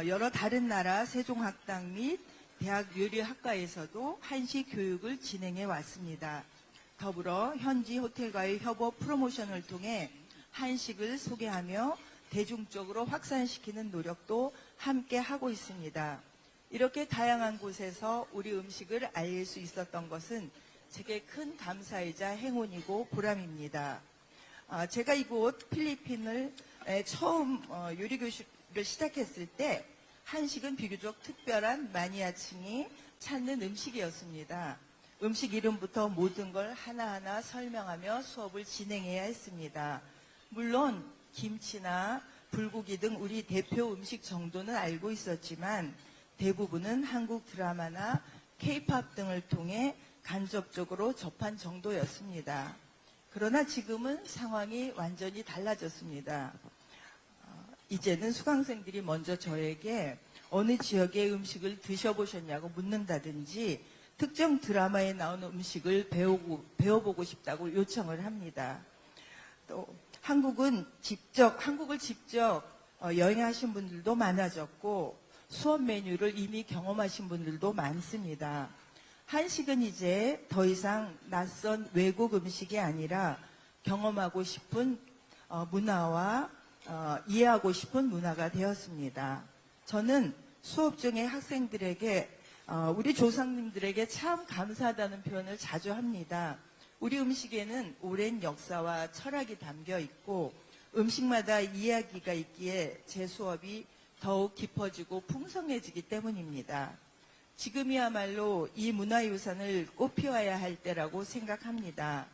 여러 다른 나라 세종학당 및 대학 요리학과에서도 한식 교육을 진행해 왔습니다. 더불어 현지 호텔과의 협업 프로모션을 통해 한식을 소개하며 대중적으로 확산시키는 노력도 함께 하고 있습니다. 이렇게 다양한 곳에서 우리 음식을 알릴 수 있었던 것은 제게 큰 감사이자 행운이고 보람입니다. 제가 이곳 필리핀을 처음 요리교실을 시작했을 때 한식은 비교적 특별한 마니아층이 찾는 음식이었습니다. 음식 이름부터 모든 걸 하나하나 설명하며 수업을 진행해야 했습니다. 물론 김치나 불고기 등 우리 대표 음식 정도는 알고 있었지만 대부분은 한국 드라마나 K-팝 등을 통해 간접적으로 접한 정도였습니다. 그러나 지금은 상황이 완전히 달라졌습니다. 이제는 수강생들이 먼저 저에게 어느 지역의 음식을 드셔보셨냐고 묻는다든지 특정 드라마에 나오는 음식을 배워보고 싶다고 요청을 합니다. 또 한국을 직접 여행하신 분들도 많아졌고 수업 메뉴를 이미 경험하신 분들도 많습니다. 한식은 이제 더 이상 낯선 외국 음식이 아니라 경험하고 싶은 문화와 이해하고 싶은 문화가 되었습니다. 저는 수업 중에 학생들에게 우리 조상님들에게 참 감사하다는 표현을 자주 합니다. 우리 음식에는 오랜 역사와 철학이 담겨 있고 음식마다 이야기가 있기에 제 수업이 더욱 깊어지고 풍성해지기 때문입니다. 지금이야말로 이 문화유산을 꽃피워야 할 때라고 생각합니다.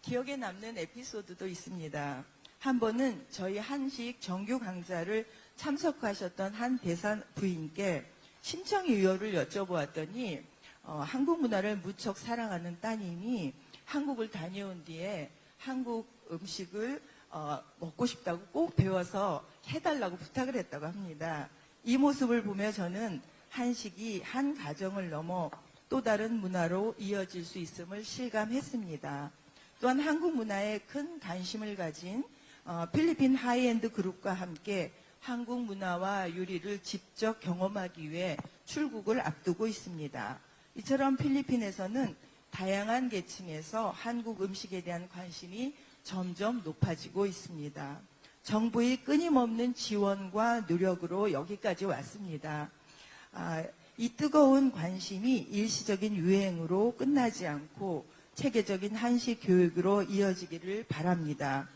기억에 남는 에피소드도 있습니다. 한 번은 저희 한식 정규 강좌를 참석하셨던 한 대사 부인께 신청 이유를 여쭤보았더니 한국 문화를 무척 사랑하는 따님이 한국을 다녀온 뒤에 한국 음식을 먹고 싶다고 꼭 배워서 해달라고 부탁을 했다고 합니다. 이 모습을 보며 저는 한식이 한 가정을 넘어 또 다른 문화로 이어질 수 있음을 실감했습니다. 또한 한국 문화에 큰 관심을 가진 필리핀 하이엔드 그룹과 함께 한국 문화와 요리를 직접 경험하기 위해 출국을 앞두고 있습니다. 이처럼 필리핀에서는 다양한 계층에서 한국 음식에 대한 관심이 점점 높아지고 있습니다. 정부의 끊임없는 지원과 노력으로 여기까지 왔습니다. 이 뜨거운 관심이 일시적인 유행으로 끝나지 않고 체계적인 한식 교육으로 이어지기를 바랍니다.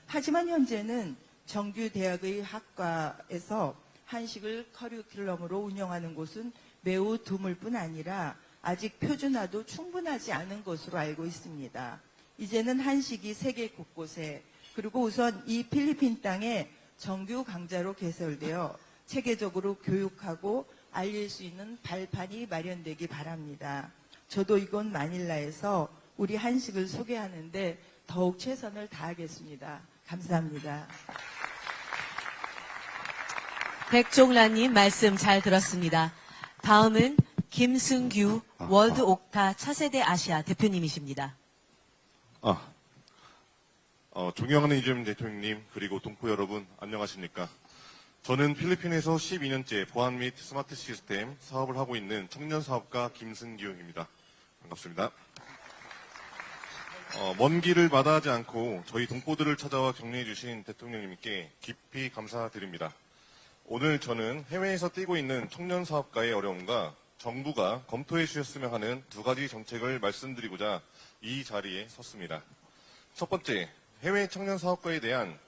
하지만 현재는 정규 대학의 학과에서 한식을 커리큘럼으로 운영하는 곳은 매우 드물 뿐 아니라 아직 표준화도 충분하지 않은 것으로 알고 있습니다. 이제는 한식이 세계 곳곳에, 그리고 우선 이 필리핀 땅에 정규 강좌로 개설되어 체계적으로 교육하고 알릴 수 있는 발판이 마련되기 바랍니다. 저도 이곳 마닐라에서 우리 한식을 소개하는데 더욱 최선을 다하겠습니다. 감사합니다. 백종란님 말씀 잘 들었습니다. 다음은 김승규 월드 옥타 차세대 아시아 대표님이십니다. 존경하는 이재명 대통령님, 그리고 동포 여러분, 안녕하십니까. 저는 필리핀에서 12년째 보안 및 스마트 시스템 사업을 하고 있는 청년 사업가 김승규입니다. 반갑습니다. 먼 길을 마다하지 않고 저희 동포들을 찾아와 격려해 주신 대통령님께 깊이 감사드립니다. 오늘 저는 해외에서 뛰고 있는 청년 사업가의 어려움과 정부가 검토해 주셨으면 하는 두 가지 정책을 말씀드리고자 이 자리에 섰습니다. 첫 번째, 해외 청년 사업가에 대한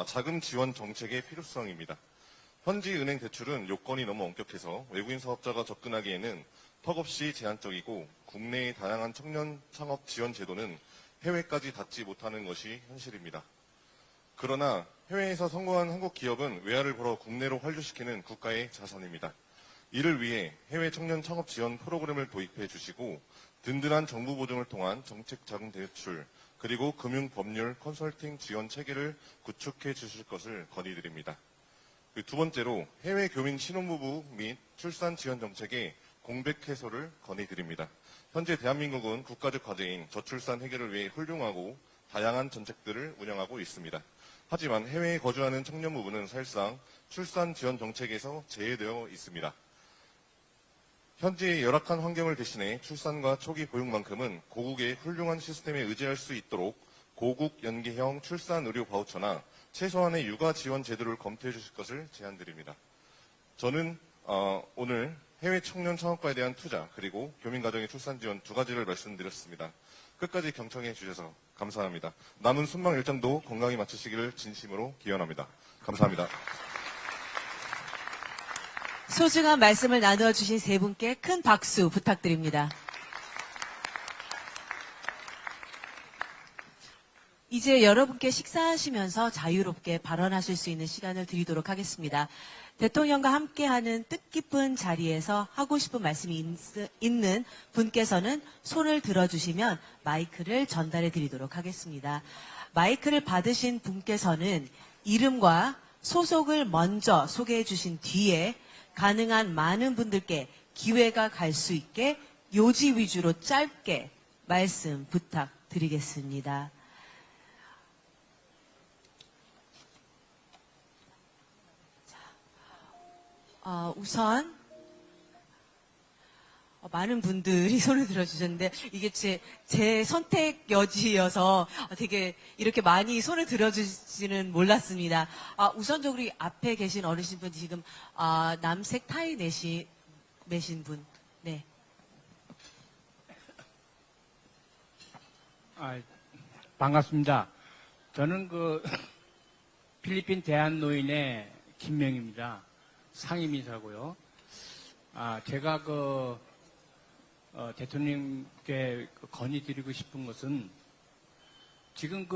자금 지원 정책의 필요성입니다. 현지 은행 대출은 요건이 너무 엄격해서 외국인 사업자가 접근하기에는 턱없이 제한적이고 국내의 다양한 청년 창업 지원 제도는 해외까지 닿지 못하는 것이 현실입니다. 그러나 해외에서 성공한 한국 기업은 외화를 벌어 국내로 환류시키는 국가의 자산입니다. 이를 위해 해외 청년 창업 지원 프로그램을 도입해 주시고 든든한 정부 보증을 통한 정책 자금 대출, 그리고 금융 법률 컨설팅 지원 체계를 구축해 주실 것을 건의드립니다. 두 번째로 해외 교민 신혼부부 및 출산 지원 정책의 공백 해소를 건의드립니다. 현재 대한민국은 국가적 과제인 저출산 해결을 위해 훌륭하고 다양한 정책들을 운영하고 있습니다. 하지만 해외에 거주하는 청년 부부는 사실상 출산 지원 정책에서 제외되어 있습니다. 현재의 열악한 환경을 대신해 출산과 초기 보육만큼은 고국의 훌륭한 시스템에 의지할 수 있도록 고국 연계형 출산 의료 바우처나 최소한의 육아 지원 제도를 검토해 주실 것을 제안드립니다. 저는 오늘 해외 청년 창업가에 대한 투자, 그리고 교민 가정의 출산 지원 두 가지를 말씀드렸습니다. 끝까지 경청해 주셔서 감사합니다. 남은 순방 일정도 건강히 마치시기를 진심으로 기원합니다. 감사합니다. 소중한 말씀을 나누어 주신 세 분께 큰 박수 부탁드립니다. 이제 여러분께 식사하시면서 자유롭게 발언하실 수 있는 시간을 드리도록 하겠습니다. 대통령과 함께하는 뜻깊은 자리에서 하고 싶은 말씀이 있는 분께서는 손을 들어주시면 마이크를 전달해 드리도록 하겠습니다. 마이크를 받으신 분께서는 이름과 소속을 먼저 소개해 주신 뒤에 가능한 많은 분들께 기회가 갈 수 있게 요지 위주로 짧게 말씀 부탁드리겠습니다. 우선 많은 분들이 손을 들어주셨는데 이게 제 선택 여지여서 되게 이렇게 많이 손을 들어주시는 몰랐습니다. 우선적으로 이 앞에 계신 어르신분 지금 남색 타이 매신 분. 네. 반갑습니다. 저는 필리핀 대한노인의 김명입니다. 상임이사고요. 제가 대통령께 건의드리고 싶은 것은 지금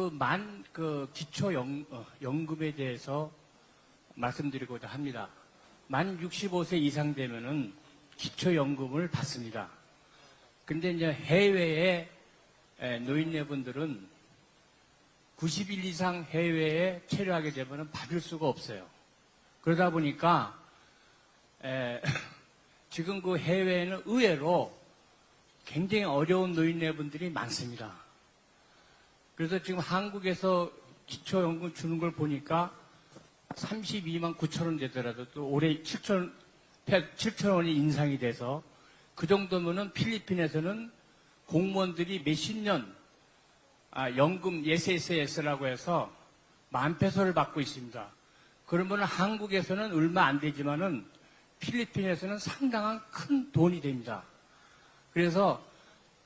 기초연금에 대해서 말씀드리고자 합니다. 만 65세 이상 되면은 기초연금을 받습니다. 근데 이제 해외에 노인네분들은 90일 이상 해외에 체류하게 되면은 받을 수가 없어요. 그러다 보니까 지금 해외에는 의외로 굉장히 어려운 노인네분들이 많습니다. 그래서 지금 한국에서 기초연금 주는 걸 보니까 32만 9천 원 되더라도 또 올해 7천 원이 인상이 돼서 그 정도면은 필리핀에서는 공무원들이 몇십 년 연금 SSS라고 해서 10,000페소를 받고 있습니다. 그러면 한국에서는 얼마 안 되지만은 필리핀에서는 상당한 큰 돈이 됩니다. 그래서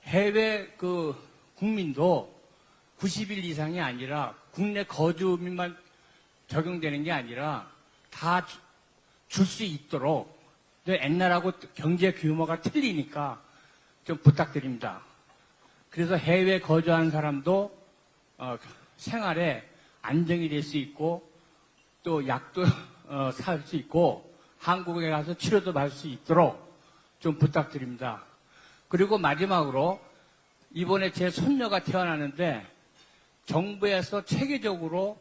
해외 국민도 90일 이상이 아니라 국내 거주민만 적용되는 게 아니라 다 줄 수 있도록 옛날하고 경제 규모가 틀리니까 좀 부탁드립니다. 그래서 해외 거주하는 사람도 생활에 안정이 될 수 있고 또 약도 살 수 있고 한국에 가서 치료도 받을 수 있도록 좀 부탁드립니다. 그리고 마지막으로 이번에 제 손녀가 태어나는데 정부에서 체계적으로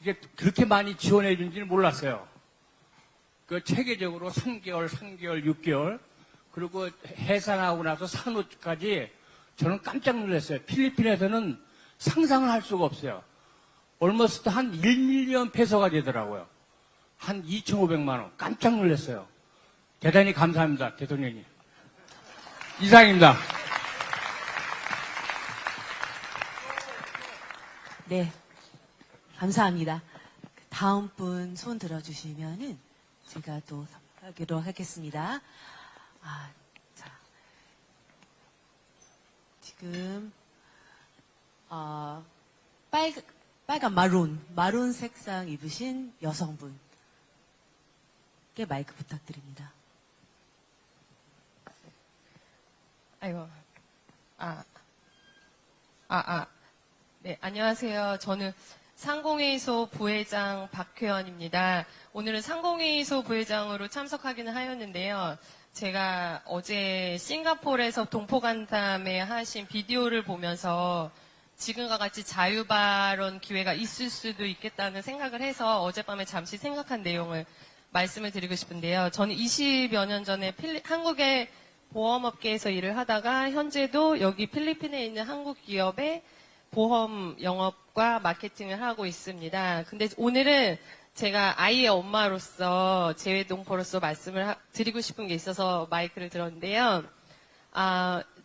이게 그렇게 많이 지원해 준지는 몰랐어요. 그 체계적으로 3개월, 6개월 그리고 해산하고 나서 산후까지 저는 깜짝 놀랐어요. 필리핀에서는 상상을 할 수가 없어요. 얼머스트 한 1밀리언 페소가 되더라고요. 한 2,500만 원. 깜짝 놀랐어요. 대단히 감사합니다, 대통령님. 이상입니다. 네, 감사합니다. 다음 분 손 들어주시면은 제가 또 하기로 하겠습니다. 자, 지금 빨간 마룬 색상 입으신 여성분께 마이크 부탁드립니다. 아이고, 네, 안녕하세요. 저는 상공회의소 부회장 박회원입니다. 오늘은 상공회의소 부회장으로 참석하기는 하였는데요. 제가 어제 싱가포르에서 동포간담회 하신 비디오를 보면서 지금과 같이 자유발언 기회가 있을 수도 있겠다는 생각을 해서 어젯밤에 잠시 생각한 내용을 말씀을 드리고 싶은데요. 저는 20여 년 전에 한국의 보험업계에서 일을 하다가 현재도 여기 필리핀에 있는 한국 기업의 보험 영업과 마케팅을 하고 있습니다. 근데 오늘은 제가 아이의 엄마로서 재외동포로서 말씀을 드리고 싶은 게 있어서 마이크를 들었는데요.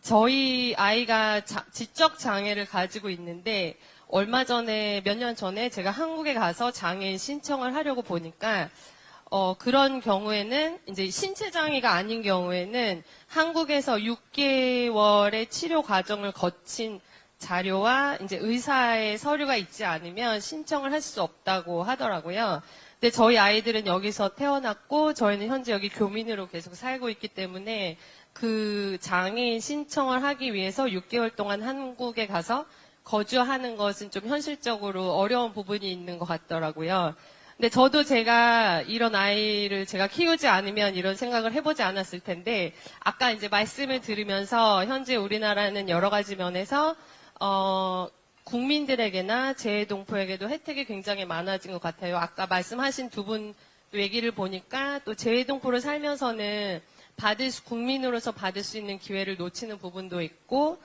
저희 아이가 지적 장애를 가지고 있는데 얼마 전에 몇 년 전에 제가 한국에 가서 장애인 신청을 하려고 보니까 그런 경우에는 이제 신체 장애가 아닌 경우에는 한국에서 6개월의 치료 과정을 거친 자료와 이제 의사의 서류가 있지 않으면 신청을 할 수 없다고 하더라고요. 근데 저희 아이들은 여기서 태어났고 저희는 현재 여기 교민으로 계속 살고 있기 때문에 그 장애인 신청을 하기 위해서 6개월 동안 한국에 가서 거주하는 것은 좀 현실적으로 어려운 부분이 있는 것 같더라고요. 근데 저도 제가 이런 아이를 제가 키우지 않으면 이런 생각을 해보지 않았을 텐데 아까 이제 말씀을 들으면서 현재 우리나라는 여러 가지 면에서 국민들에게나 재외동포에게도 혜택이 굉장히 많아진 것 같아요. 아까 말씀하신 두 분 얘기를 보니까 또 재외동포를 살면서는 국민으로서 받을 수 있는 기회를 놓치는 부분도 있고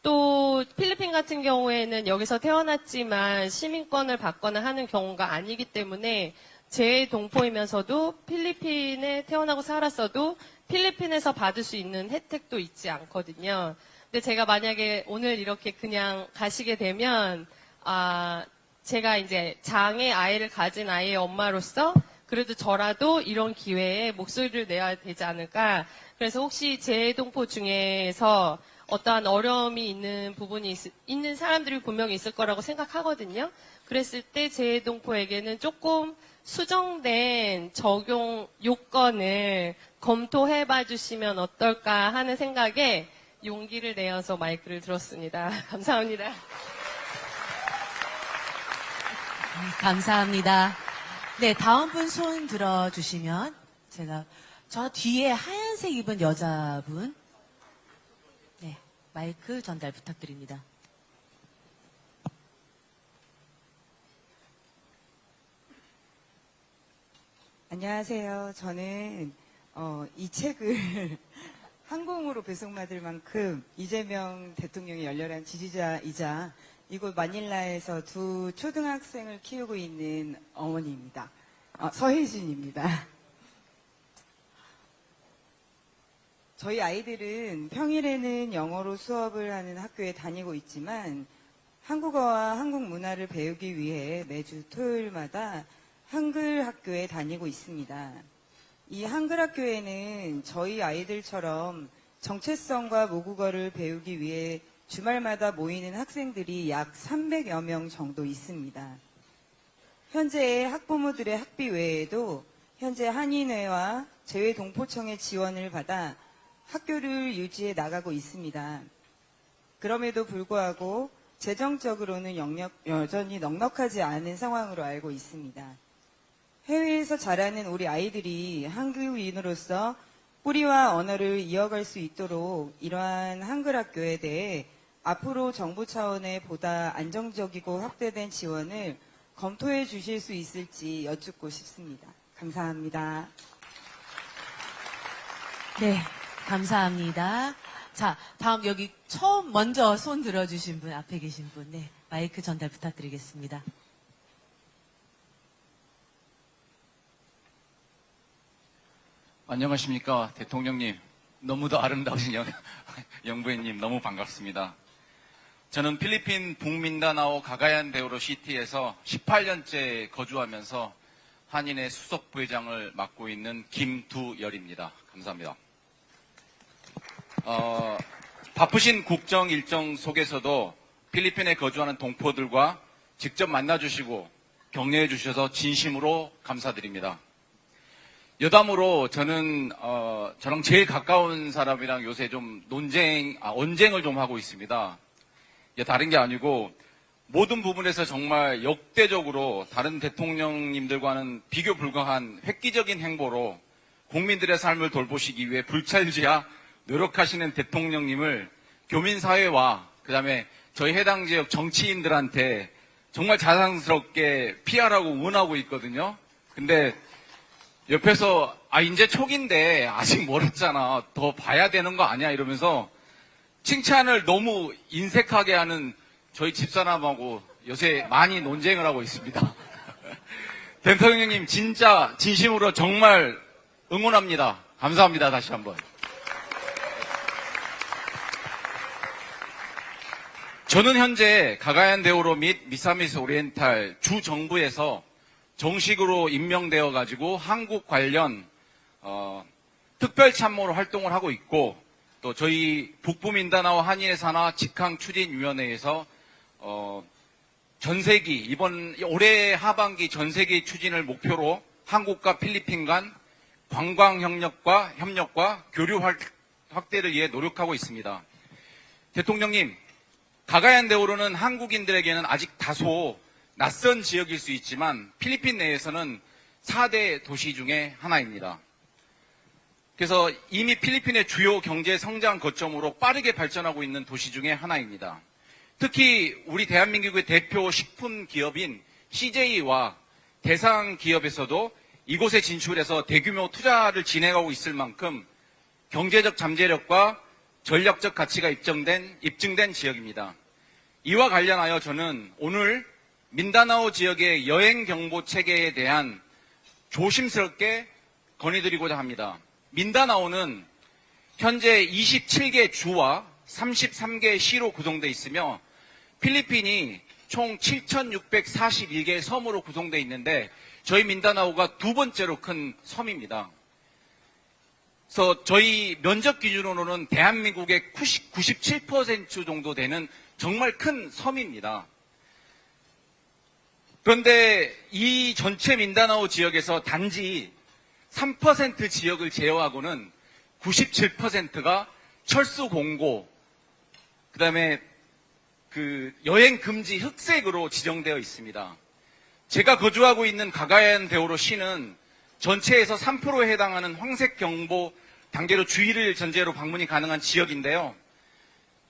또 필리핀 같은 경우에는 여기서 태어났지만 시민권을 받거나 하는 경우가 아니기 때문에 재외동포이면서도 필리핀에 태어나고 살았어도 필리핀에서 받을 수 있는 혜택도 있지 않거든요. 근데 제가 만약에 오늘 이렇게 그냥 가시게 되면 제가 이제 장애 아이를 가진 아이의 엄마로서 그래도 저라도 이런 기회에 목소리를 내야 되지 않을까. 그래서 혹시 재외동포 중에서 어떠한 어려움이 있는 부분이 있는 사람들이 분명히 있을 거라고 생각하거든요. 그랬을 때 재외동포에게는 조금 수정된 적용 요건을 검토해봐 주시면 어떨까 하는 생각에 용기를 내어서 마이크를 들었습니다. 감사합니다. 감사합니다. 네, 다음 분 손 들어주시면 저 뒤에 하얀색 입은 여자분 네, 마이크 전달 부탁드립니다. 안녕하세요. 저는 이 책을 항공으로 배송받을 만큼 이재명 대통령의 열렬한 지지자이자 이곳 마닐라에서 두 초등학생을 키우고 있는 어머니입니다. 서혜진입니다. 저희 아이들은 평일에는 영어로 수업을 하는 학교에 다니고 있지만 한국어와 한국 문화를 배우기 위해 매주 토요일마다 한글 학교에 다니고 있습니다. 이 한글 학교에는 저희 아이들처럼 정체성과 모국어를 배우기 위해 주말마다 모이는 학생들이 약 300여 명 정도 있습니다. 현재의 학부모들의 학비 외에도 현재 한인회와 재외동포청의 지원을 받아 학교를 유지해 나가고 있습니다. 그럼에도 불구하고 재정적으로는 여전히 넉넉하지 않은 상황으로 알고 있습니다. 해외에서 자라는 우리 아이들이 한국인으로서 뿌리와 언어를 이어갈 수 있도록 이러한 한글 학교에 대해 앞으로 정부 차원의 보다 안정적이고 확대된 지원을 검토해 주실 수 있을지 여쭙고 싶습니다. 감사합니다. 네, 감사합니다. 자, 다음 여기 처음 먼저 손 들어주신 분, 앞에 계신 분, 네, 마이크 전달 부탁드리겠습니다. 안녕하십니까, 대통령님. 너무도 아름다우신 영부인님 너무 반갑습니다. 저는 필리핀 북민다나오 가가얀데오로 시티에서 18년째 거주하면서 한인회 수석 부회장을 맡고 있는 김두열입니다. 감사합니다. 바쁘신 국정 일정 속에서도 필리핀에 거주하는 동포들과 직접 만나주시고 격려해 주셔서 진심으로 감사드립니다. 여담으로 저는 저랑 제일 가까운 사람이랑 요새 좀 언쟁을 좀 하고 있습니다. 다른 게 아니고 모든 부분에서 정말 역대적으로 다른 대통령님들과는 비교 불가한 획기적인 행보로 국민들의 삶을 돌보시기 위해 불찰지야 노력하시는 대통령님을 교민사회와 그다음에 저희 해당 지역 정치인들한테 정말 자랑스럽게 피하라고 응원하고 있거든요. 근데 옆에서 이제 초기인데 아직 멀었잖아. 더 봐야 되는 거 아니야? 이러면서 칭찬을 너무 인색하게 하는 저희 집사람하고 요새 많이 논쟁을 하고 있습니다. 대통령님 진짜 진심으로 정말 응원합니다. 감사합니다. 다시 한번. 저는 현재 가가얀데오로 및 미사미스 오리엔탈 주 정부에서 정식으로 임명되어 가지고 한국 관련 특별참모로 활동을 하고 있고 또 저희 북부민다나오 한인회 산하 직항추진위원회에서 전세기 올해 하반기 전세기 추진을 목표로 한국과 필리핀 간 관광 협력과 교류 확대를 위해 노력하고 있습니다. 대통령님, 가가얀데오로는 한국인들에게는 아직 다소 낯선 지역일 수 있지만 필리핀 내에서는 4대 도시 중에 하나입니다. 그래서 이미 필리핀의 주요 경제 성장 거점으로 빠르게 발전하고 있는 도시 중에 하나입니다. 특히 우리 대한민국의 대표 식품 기업인 CJ와 대상 기업에서도 이곳에 진출해서 대규모 투자를 진행하고 있을 만큼 경제적 잠재력과 전략적 가치가 입증된 지역입니다. 이와 관련하여 저는 오늘 민다나오 지역의 여행 경보 체계에 대한 조심스럽게 건의드리고자 합니다. 민다나오는 현재 27개 주와 33개 시로 구성되어 있으며 필리핀이 총 7,641개의 섬으로 구성되어 있는데 저희 민다나오가 두 번째로 큰 섬입니다. 그래서 저희 면적 기준으로는 대한민국의 97% 정도 되는 정말 큰 섬입니다. 그런데 이 전체 민다나오 지역에서 단지 3% 지역을 제외하고는 97%가 철수 공고, 그 다음에 여행 금지 흑색으로 지정되어 있습니다. 제가 거주하고 있는 가가얀데오로 시는 전체에서 3%에 해당하는 황색 경보 단계로 주의를 전제로 방문이 가능한 지역인데요.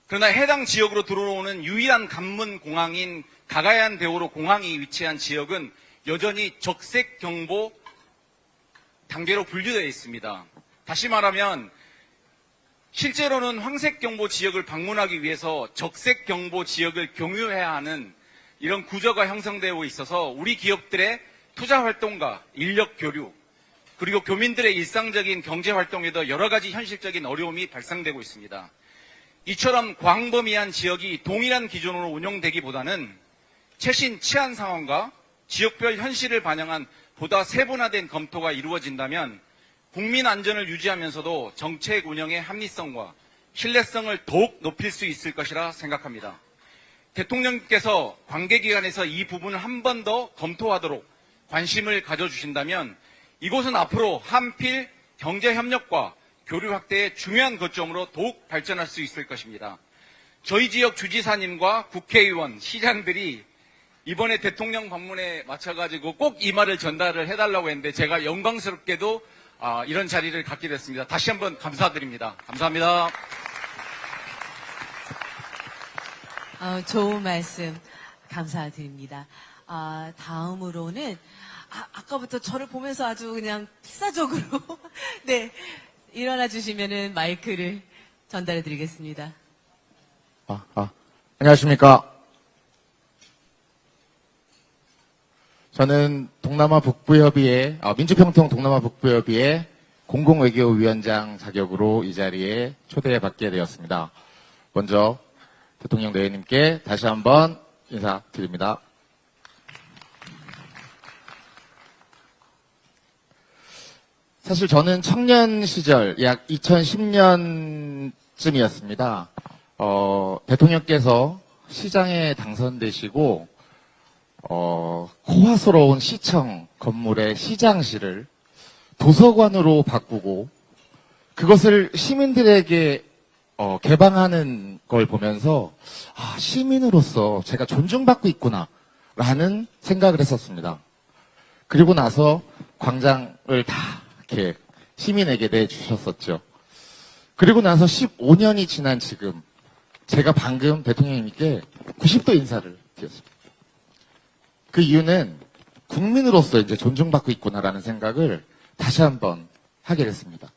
그러나 해당 지역으로 들어오는 유일한 관문 공항인 가가얀데오로 공항이 위치한 지역은 여전히 적색 경보 단계로 분류되어 있습니다. 다시 말하면 실제로는 황색 경보 지역을 방문하기 위해서 적색 경보 지역을 경유해야 하는 이런 구조가 형성되고 있어서 우리 기업들의 투자 활동과 인력 교류 그리고 교민들의 일상적인 경제 활동에도 여러 가지 현실적인 어려움이 발생되고 있습니다. 이처럼 광범위한 지역이 동일한 기준으로 운영되기보다는 최신 치안 상황과 지역별 현실을 반영한 보다 세분화된 검토가 이루어진다면 국민 안전을 유지하면서도 정책 운영의 합리성과 신뢰성을 더욱 높일 수 있을 것이라 생각합니다. 대통령께서 관계기관에서 이 부분을 한 번 더 검토하도록 관심을 가져주신다면 이곳은 앞으로 한필 경제협력과 교류 확대의 중요한 거점으로 더욱 발전할 수 있을 것입니다. 저희 지역 주지사님과 국회의원, 시장들이 이번에 대통령 방문에 맞춰가지고 꼭 이 말을 전달을 해달라고 했는데 제가 영광스럽게도 이런 자리를 갖게 됐습니다. 다시 한번 감사드립니다. 감사합니다. 좋은 말씀 감사드립니다. 다음으로는 아까부터 저를 보면서 아주 그냥 필사적으로 네 일어나 주시면은 마이크를 전달해 드리겠습니다. 안녕하십니까. 저는 동남아 북부협의회, 민주평통 동남아 북부협의회 공공외교위원장 자격으로 이 자리에 초대받게 되었습니다. 먼저 대통령 내외님께 다시 한번 인사드립니다. 사실 저는 청년 시절 약 2010년쯤이었습니다. 대통령께서 시장에 당선되시고 호화스러운 시청 건물의 시장실을 도서관으로 바꾸고 그것을 시민들에게 개방하는 걸 보면서 시민으로서 제가 존중받고 있구나라는 생각을 했었습니다. 그리고 나서 광장을 다 이렇게 시민에게 내주셨었죠. 그리고 나서 15년이 지난 지금 제가 방금 대통령님께 90도 인사를 드렸습니다. 그 이유는 국민으로서 이제 존중받고 있구나라는 생각을 다시 한번 하게 됐습니다.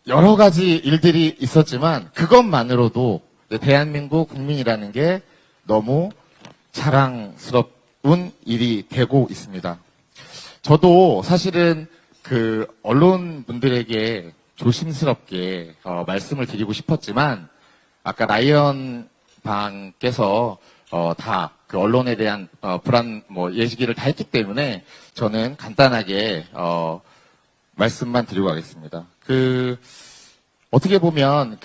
여러 가지 일들이 있었지만 그것만으로도 대한민국 국민이라는 게 너무 자랑스러운 일이 되고 있습니다. 저도 사실은 그 언론분들에게 조심스럽게 말씀을 드리고 싶었지만 아까 라이언 방께서 다 그 언론에 대한 예시기를 다 했기 때문에 저는 간단하게 말씀만 드리고 가겠습니다. 어떻게 보면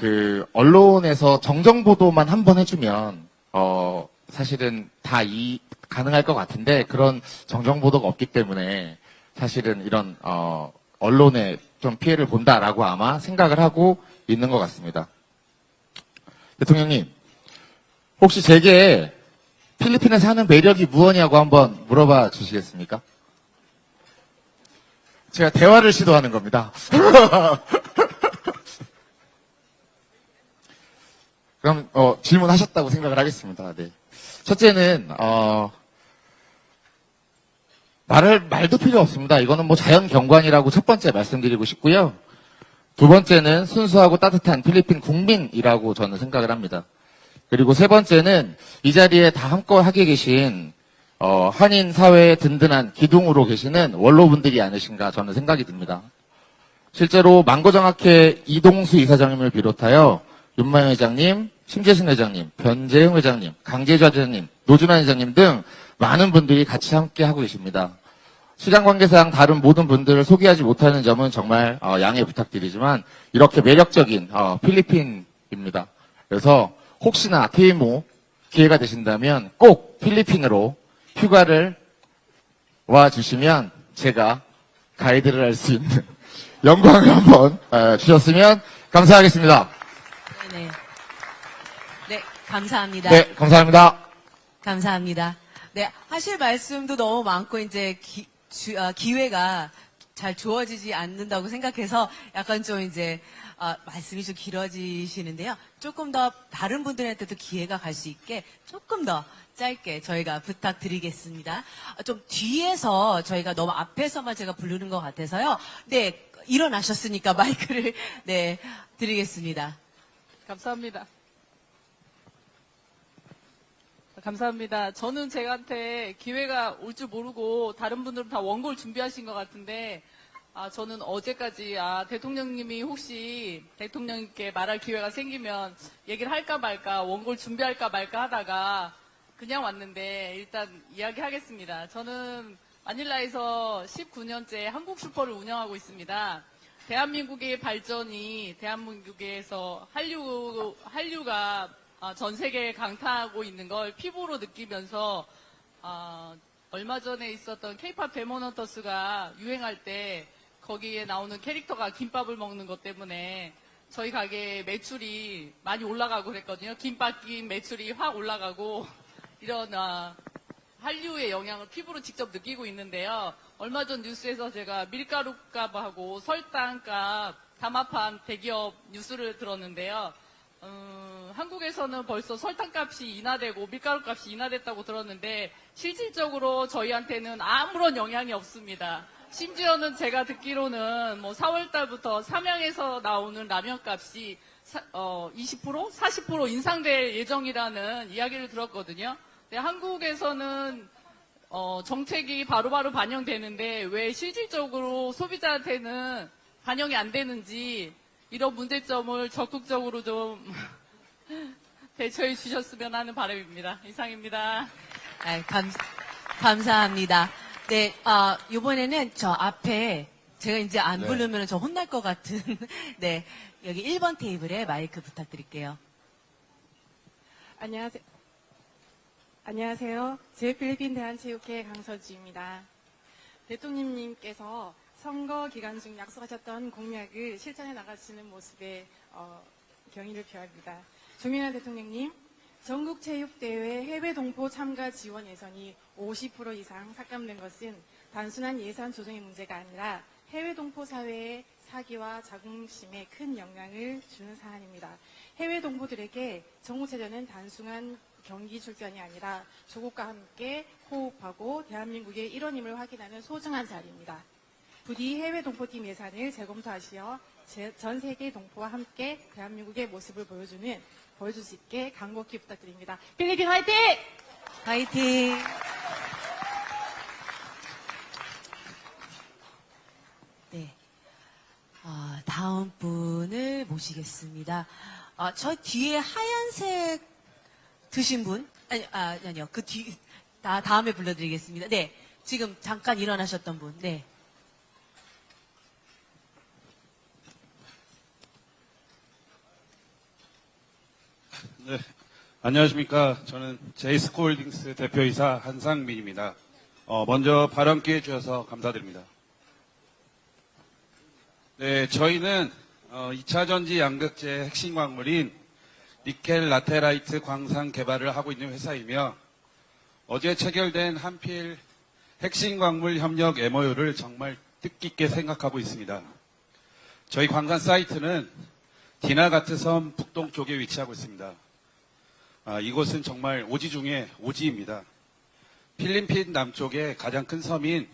언론에서 정정 보도만 한번 해주면 사실은 다 가능할 것 같은데 그런 정정 보도가 없기 때문에 사실은 이런 언론에 좀 피해를 본다라고 아마 생각을 하고 있는 것 같습니다. 대통령님, 혹시 제게 필리핀에 사는 매력이 무엇이냐고 한번 물어봐 주시겠습니까? 제가 대화를 시도하는 겁니다. 그럼 질문하셨다고 생각을 하겠습니다. 네. 첫째는 말도 필요 없습니다. 이거는 자연 경관이라고 첫 번째 말씀드리고 싶고요. 두 번째는 순수하고 따뜻한 필리핀 국민이라고 저는 생각을 합니다. 그리고 세 번째는 이 자리에 다 함께 계신 한인 사회의 든든한 기둥으로 계시는 원로분들이 아니신가 저는 생각이 듭니다. 실제로 망고정학회 이동수 이사장님을 비롯하여 윤마영 회장님, 심재승 회장님, 변재흥 회장님, 강재주 회장님, 노준환 회장님 등 많은 분들이 같이 함께 하고 계십니다. 시장 관계상 다른 모든 분들을 소개하지 못하는 점은 정말 양해 부탁드리지만 이렇게 매력적인 필리핀입니다. 그래서 혹시나 퇴임 후 기회가 되신다면 꼭 필리핀으로 휴가를 와주시면 제가 가이드를 할 수 있는 영광을 한번 주셨으면 감사하겠습니다. 네, 감사합니다. 네, 감사합니다. 감사합니다. 네, 하실 말씀도 너무 많고 이제 기회가 잘 주어지지 않는다고 생각해서 약간 좀 이제 말씀이 좀 길어지시는데요. 조금 더 다른 분들한테도 기회가 갈 수 있게 조금 더 짧게 저희가 부탁드리겠습니다. 좀 뒤에서 저희가 너무 앞에서만 제가 부르는 것 같아서요. 네, 일어나셨으니까 마이크를 네 드리겠습니다. 감사합니다. 감사합니다. 저는 제한테 기회가 올 줄 모르고 다른 분들은 다 원고를 준비하신 것 같은데 저는 어제까지 대통령님이 혹시 대통령님께 말할 기회가 생기면 얘기를 할까 말까 원고를 준비할까 말까 하다가 그냥 왔는데 일단 이야기하겠습니다. 저는 마닐라에서 19년째 한국 슈퍼를 운영하고 있습니다. 대한민국의 발전이 대한민국에서 한류가 전 세계에 강타하고 있는 걸 피부로 느끼면서 얼마 전에 있었던 K-팝 데모넌터스가 유행할 때 거기에 나오는 캐릭터가 김밥을 먹는 것 때문에 저희 가게 매출이 많이 올라가고 그랬거든요. 김밥김 매출이 확 올라가고 이런 한류의 영향을 피부로 직접 느끼고 있는데요. 얼마 전 뉴스에서 제가 밀가루 값하고 설탕값 담합한 대기업 뉴스를 들었는데요. 한국에서는 벌써 설탕값이 인하되고 밀가루값이 인하됐다고 들었는데 실질적으로 저희한테는 아무런 영향이 없습니다. 심지어는 제가 듣기로는 4월달부터 삼양에서 나오는 라면값이 20%, 40% 인상될 예정이라는 이야기를 들었거든요. 근데 한국에서는 정책이 바로바로 반영되는데 왜 실질적으로 소비자한테는 반영이 안 되는지 이런 문제점을 적극적으로 좀 대처해 주셨으면 하는 바람입니다. 이상입니다. 감사합니다. 네, 이번에는 저 앞에 제가 이제 안 부르면 저 혼날 것 같은 네, 여기 1번 테이블에 마이크 부탁드릴게요. 안녕하세요. 제필리핀 대한체육회 강서주입니다. 대통령님께서 선거 기간 중 약속하셨던 공약을 실천해 나가시는 모습에 경의를 표합니다. 조민환 대통령님, 전국체육대회 해외 동포 참가 지원 예산이 50% 이상 삭감된 것은 단순한 예산 조정의 문제가 아니라 해외 동포 사회의 사기와 자긍심에 큰 영향을 주는 사안입니다. 해외 동포들에게 정부체전은 단순한 경기 출전이 아니라 조국과 함께 호흡하고 대한민국의 일원임을 확인하는 소중한 자리입니다. 부디 해외 동포팀 예산을 재검토하시어 전 세계 동포와 함께 대한민국의 모습을 보여줄 수 있게 간곡히 부탁드립니다. 필리핀 화이팅! 화이팅! 네. 다음 분을 모시겠습니다. 저 뒤에 하얀색 드신 분? 아니요. 그 다음에 불러드리겠습니다. 네. 지금 잠깐 일어나셨던 분. 네. 네, 안녕하십니까. 저는 제이스코홀딩스 대표이사 한상민입니다. 먼저 발언 기회 주셔서 감사드립니다. 네, 저희는 2차 전지 양극재 핵심 광물인 니켈 라테라이트 광산 개발을 하고 있는 회사이며 어제 체결된 한필 핵심 광물 협력 MOU를 정말 뜻깊게 생각하고 있습니다. 저희 광산 사이트는 디나가트 섬 북동쪽에 위치하고 있습니다. 이곳은 정말 오지 중에 오지입니다. 필리핀 남쪽의 가장 큰 섬인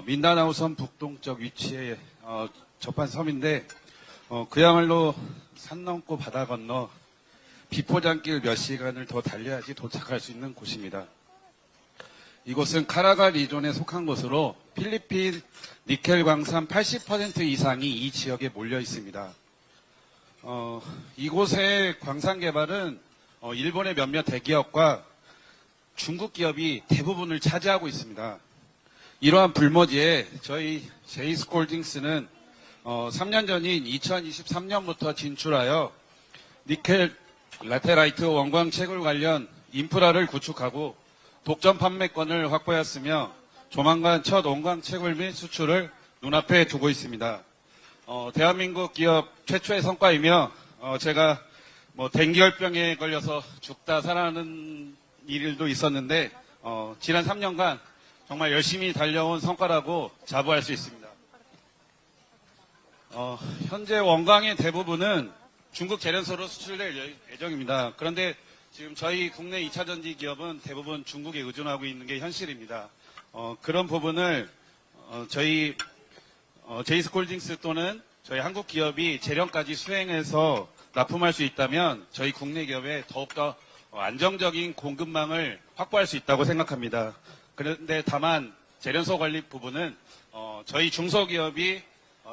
민다나오 섬 북동쪽 위치에 접한 섬인데 그야말로 산 넘고 바다 건너 비포장길 몇 시간을 더 달려야지 도착할 수 있는 곳입니다. 이곳은 카라가 리존에 속한 곳으로 필리핀 니켈 광산 80% 이상이 이 지역에 몰려 있습니다. 이곳의 광산 개발은 일본의 몇몇 대기업과 중국 기업이 대부분을 차지하고 있습니다. 이러한 불모지에 저희 제이스콜딩스는 3년 전인 2023년부터 진출하여 니켈 라테라이트 원광 채굴 관련 인프라를 구축하고 독점 판매권을 확보했으며 조만간 첫 원광 채굴 및 수출을 눈앞에 두고 있습니다. 대한민국 기업 최초의 성과이며 제가 dengu열병에 걸려서 죽다 살아나는 일도 있었는데 지난 3년간 정말 열심히 달려온 성과라고 자부할 수 있습니다. 현재 원광의 대부분은 중국 재련소로 수출될 예정입니다. 그런데 지금 저희 국내 2차 전지 기업은 대부분 중국에 의존하고 있는 게 현실입니다. 그런 부분을 저희 제이스콜딩스 또는 저희 한국 기업이 재련까지 수행해서 납품할 수 있다면 저희 국내 기업에 더욱더 안정적인 공급망을 확보할 수 있다고 생각합니다. 그런데 다만 재련소 관리 부분은 저희 중소기업이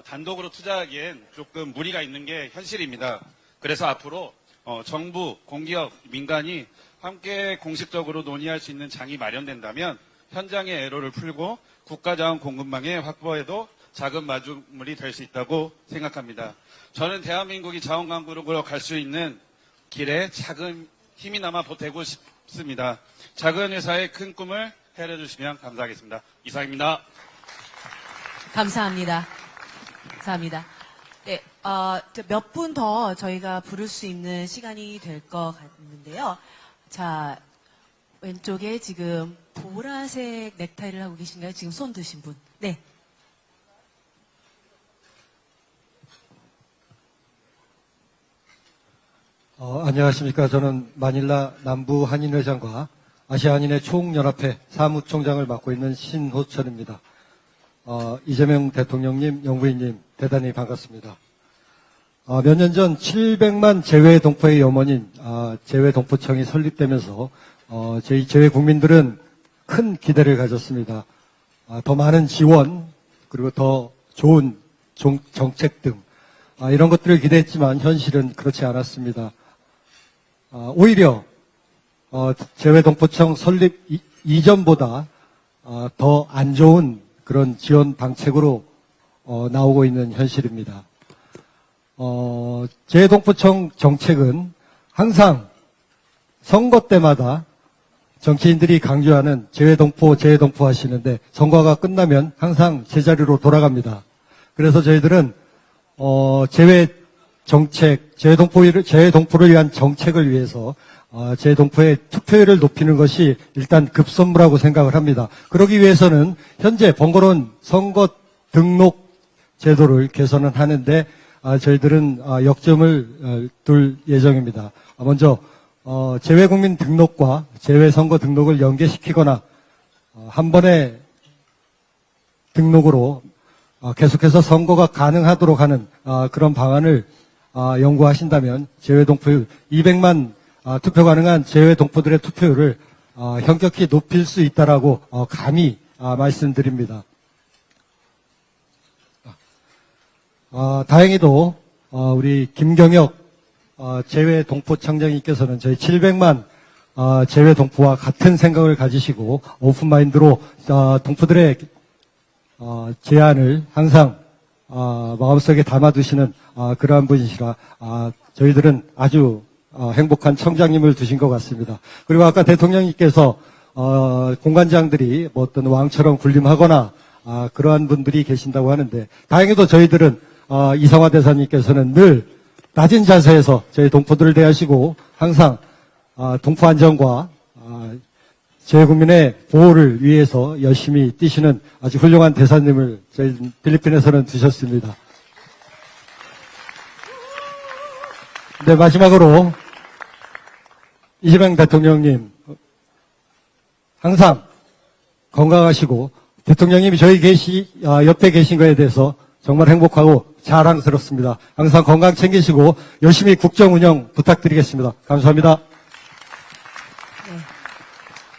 단독으로 투자하기엔 조금 무리가 있는 게 현실입니다. 그래서 앞으로 정부, 공기업, 민간이 함께 공식적으로 논의할 수 있는 장이 마련된다면 현장의 애로를 풀고 국가자원 공급망의 확보에도 작은 마중물이 될 수 있다고 생각합니다. 저는 대한민국이 자원강국으로 갈 수 있는 길에 작은 힘이나마 보태고 싶습니다. 작은 회사의 큰 꿈을 헤아려주시면 감사하겠습니다. 이상입니다. 감사합니다. 감사합니다. 네, 몇 분 더 저희가 부를 수 있는 시간이 될 것 같는데요. 자, 왼쪽에 지금 보라색 넥타이를 하고 계신가요? 지금 손 드신 분. 네. 안녕하십니까. 저는 마닐라 남부 한인회장과 아시아 한인회 총연합회 사무총장을 맡고 있는 신호철입니다. 이재명 대통령님, 영부인님, 대단히 반갑습니다. 몇 년 전 700만 재외동포의 염원인 재외동포청이 설립되면서 저희 재외국민들은 큰 기대를 가졌습니다. 더 많은 지원, 그리고 더 좋은 정책 등 이런 것들을 기대했지만 현실은 그렇지 않았습니다. 오히려 재외동포청 설립 이전보다 더 안 좋은 그런 지원 방책으로 나오고 있는 현실입니다. 재외동포청 정책은 항상 선거 때마다 정치인들이 강조하는 재외동포 하시는데 선거가 끝나면 항상 제자리로 돌아갑니다. 그래서 저희들은 재외 정책, 재외동포를 위한 정책을 위해서 재외동포의 투표율을 높이는 것이 일단 급선무라고 생각을 합니다. 그러기 위해서는 현재 번거로운 선거 등록 제도를 개선은 하는데 저희들은 역점을 둘 예정입니다. 먼저 재외국민 등록과 재외선거 등록을 연계시키거나 한 번의 등록으로 계속해서 선거가 가능하도록 하는 그런 방안을 연구하신다면 재외동포율 200만 투표 가능한 재외동포들의 투표율을 현격히 높일 수 있다라고 감히 말씀드립니다. 다행히도 우리 김경혁 재외동포청장님께서는 저희 700만 재외동포와 같은 생각을 가지시고 오픈마인드로 동포들의 제안을 항상 마음속에 담아두시는 그러한 분이시라 저희들은 아주 행복한 청장님을 두신 것 같습니다. 그리고 아까 대통령님께서 공관장들이 뭐 어떤 왕처럼 군림하거나 그러한 분들이 계신다고 하는데 다행히도 저희들은 이성화 대사님께서는 늘 낮은 자세에서 저희 동포들을 대하시고 항상 동포 안전과 재외국민의 보호를 위해서 열심히 뛰시는 아주 훌륭한 대사님을 저희 필리핀에서는 두셨습니다. 네, 마지막으로 이재명 대통령님 항상 건강하시고 대통령님이 저희 옆에 계신 거에 대해서 정말 행복하고 자랑스럽습니다. 항상 건강 챙기시고 열심히 국정 운영 부탁드리겠습니다. 감사합니다. 네.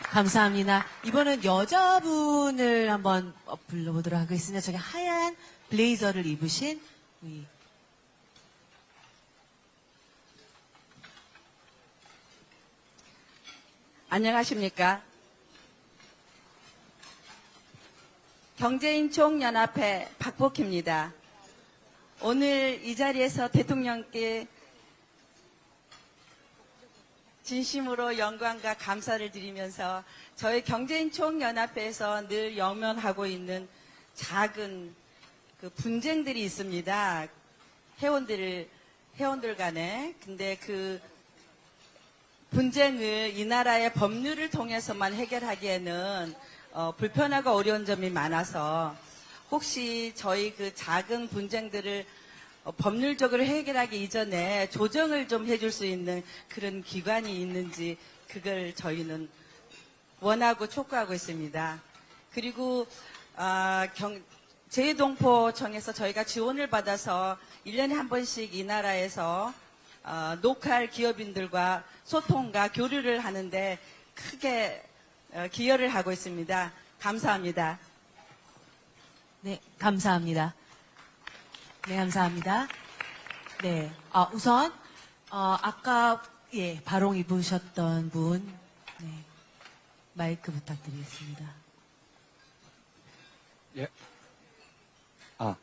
감사합니다. 이번은 여자분을 한번 불러보도록 하겠습니다. 저기 하얀 블레이저를 입으신 우리 안녕하십니까. 경제인총연합회 박복희입니다. 오늘 이 자리에서 대통령께 진심으로 영광과 감사를 드리면서 저희 경제인총연합회에서 늘 염원하고 있는 작은 그 분쟁들이 있습니다. 회원들 간에. 근데 그 분쟁을 이 나라의 법률을 통해서만 해결하기에는 불편하고 어려운 점이 많아서 혹시 저희 그 작은 분쟁들을 법률적으로 해결하기 이전에 조정을 좀 해줄 수 있는 그런 기관이 있는지 그걸 저희는 원하고 촉구하고 있습니다. 그리고 재외동포청에서 저희가 지원을 받아서 1년에 한 번씩 이 나라에서 녹할 기업인들과 소통과 교류를 하는데 크게 기여를 하고 있습니다. 감사합니다. 네, 감사합니다. 네, 감사합니다. 네, 우선 아까 바롱 입으셨던 분, 네, 마이크 부탁드리겠습니다. 예. 예,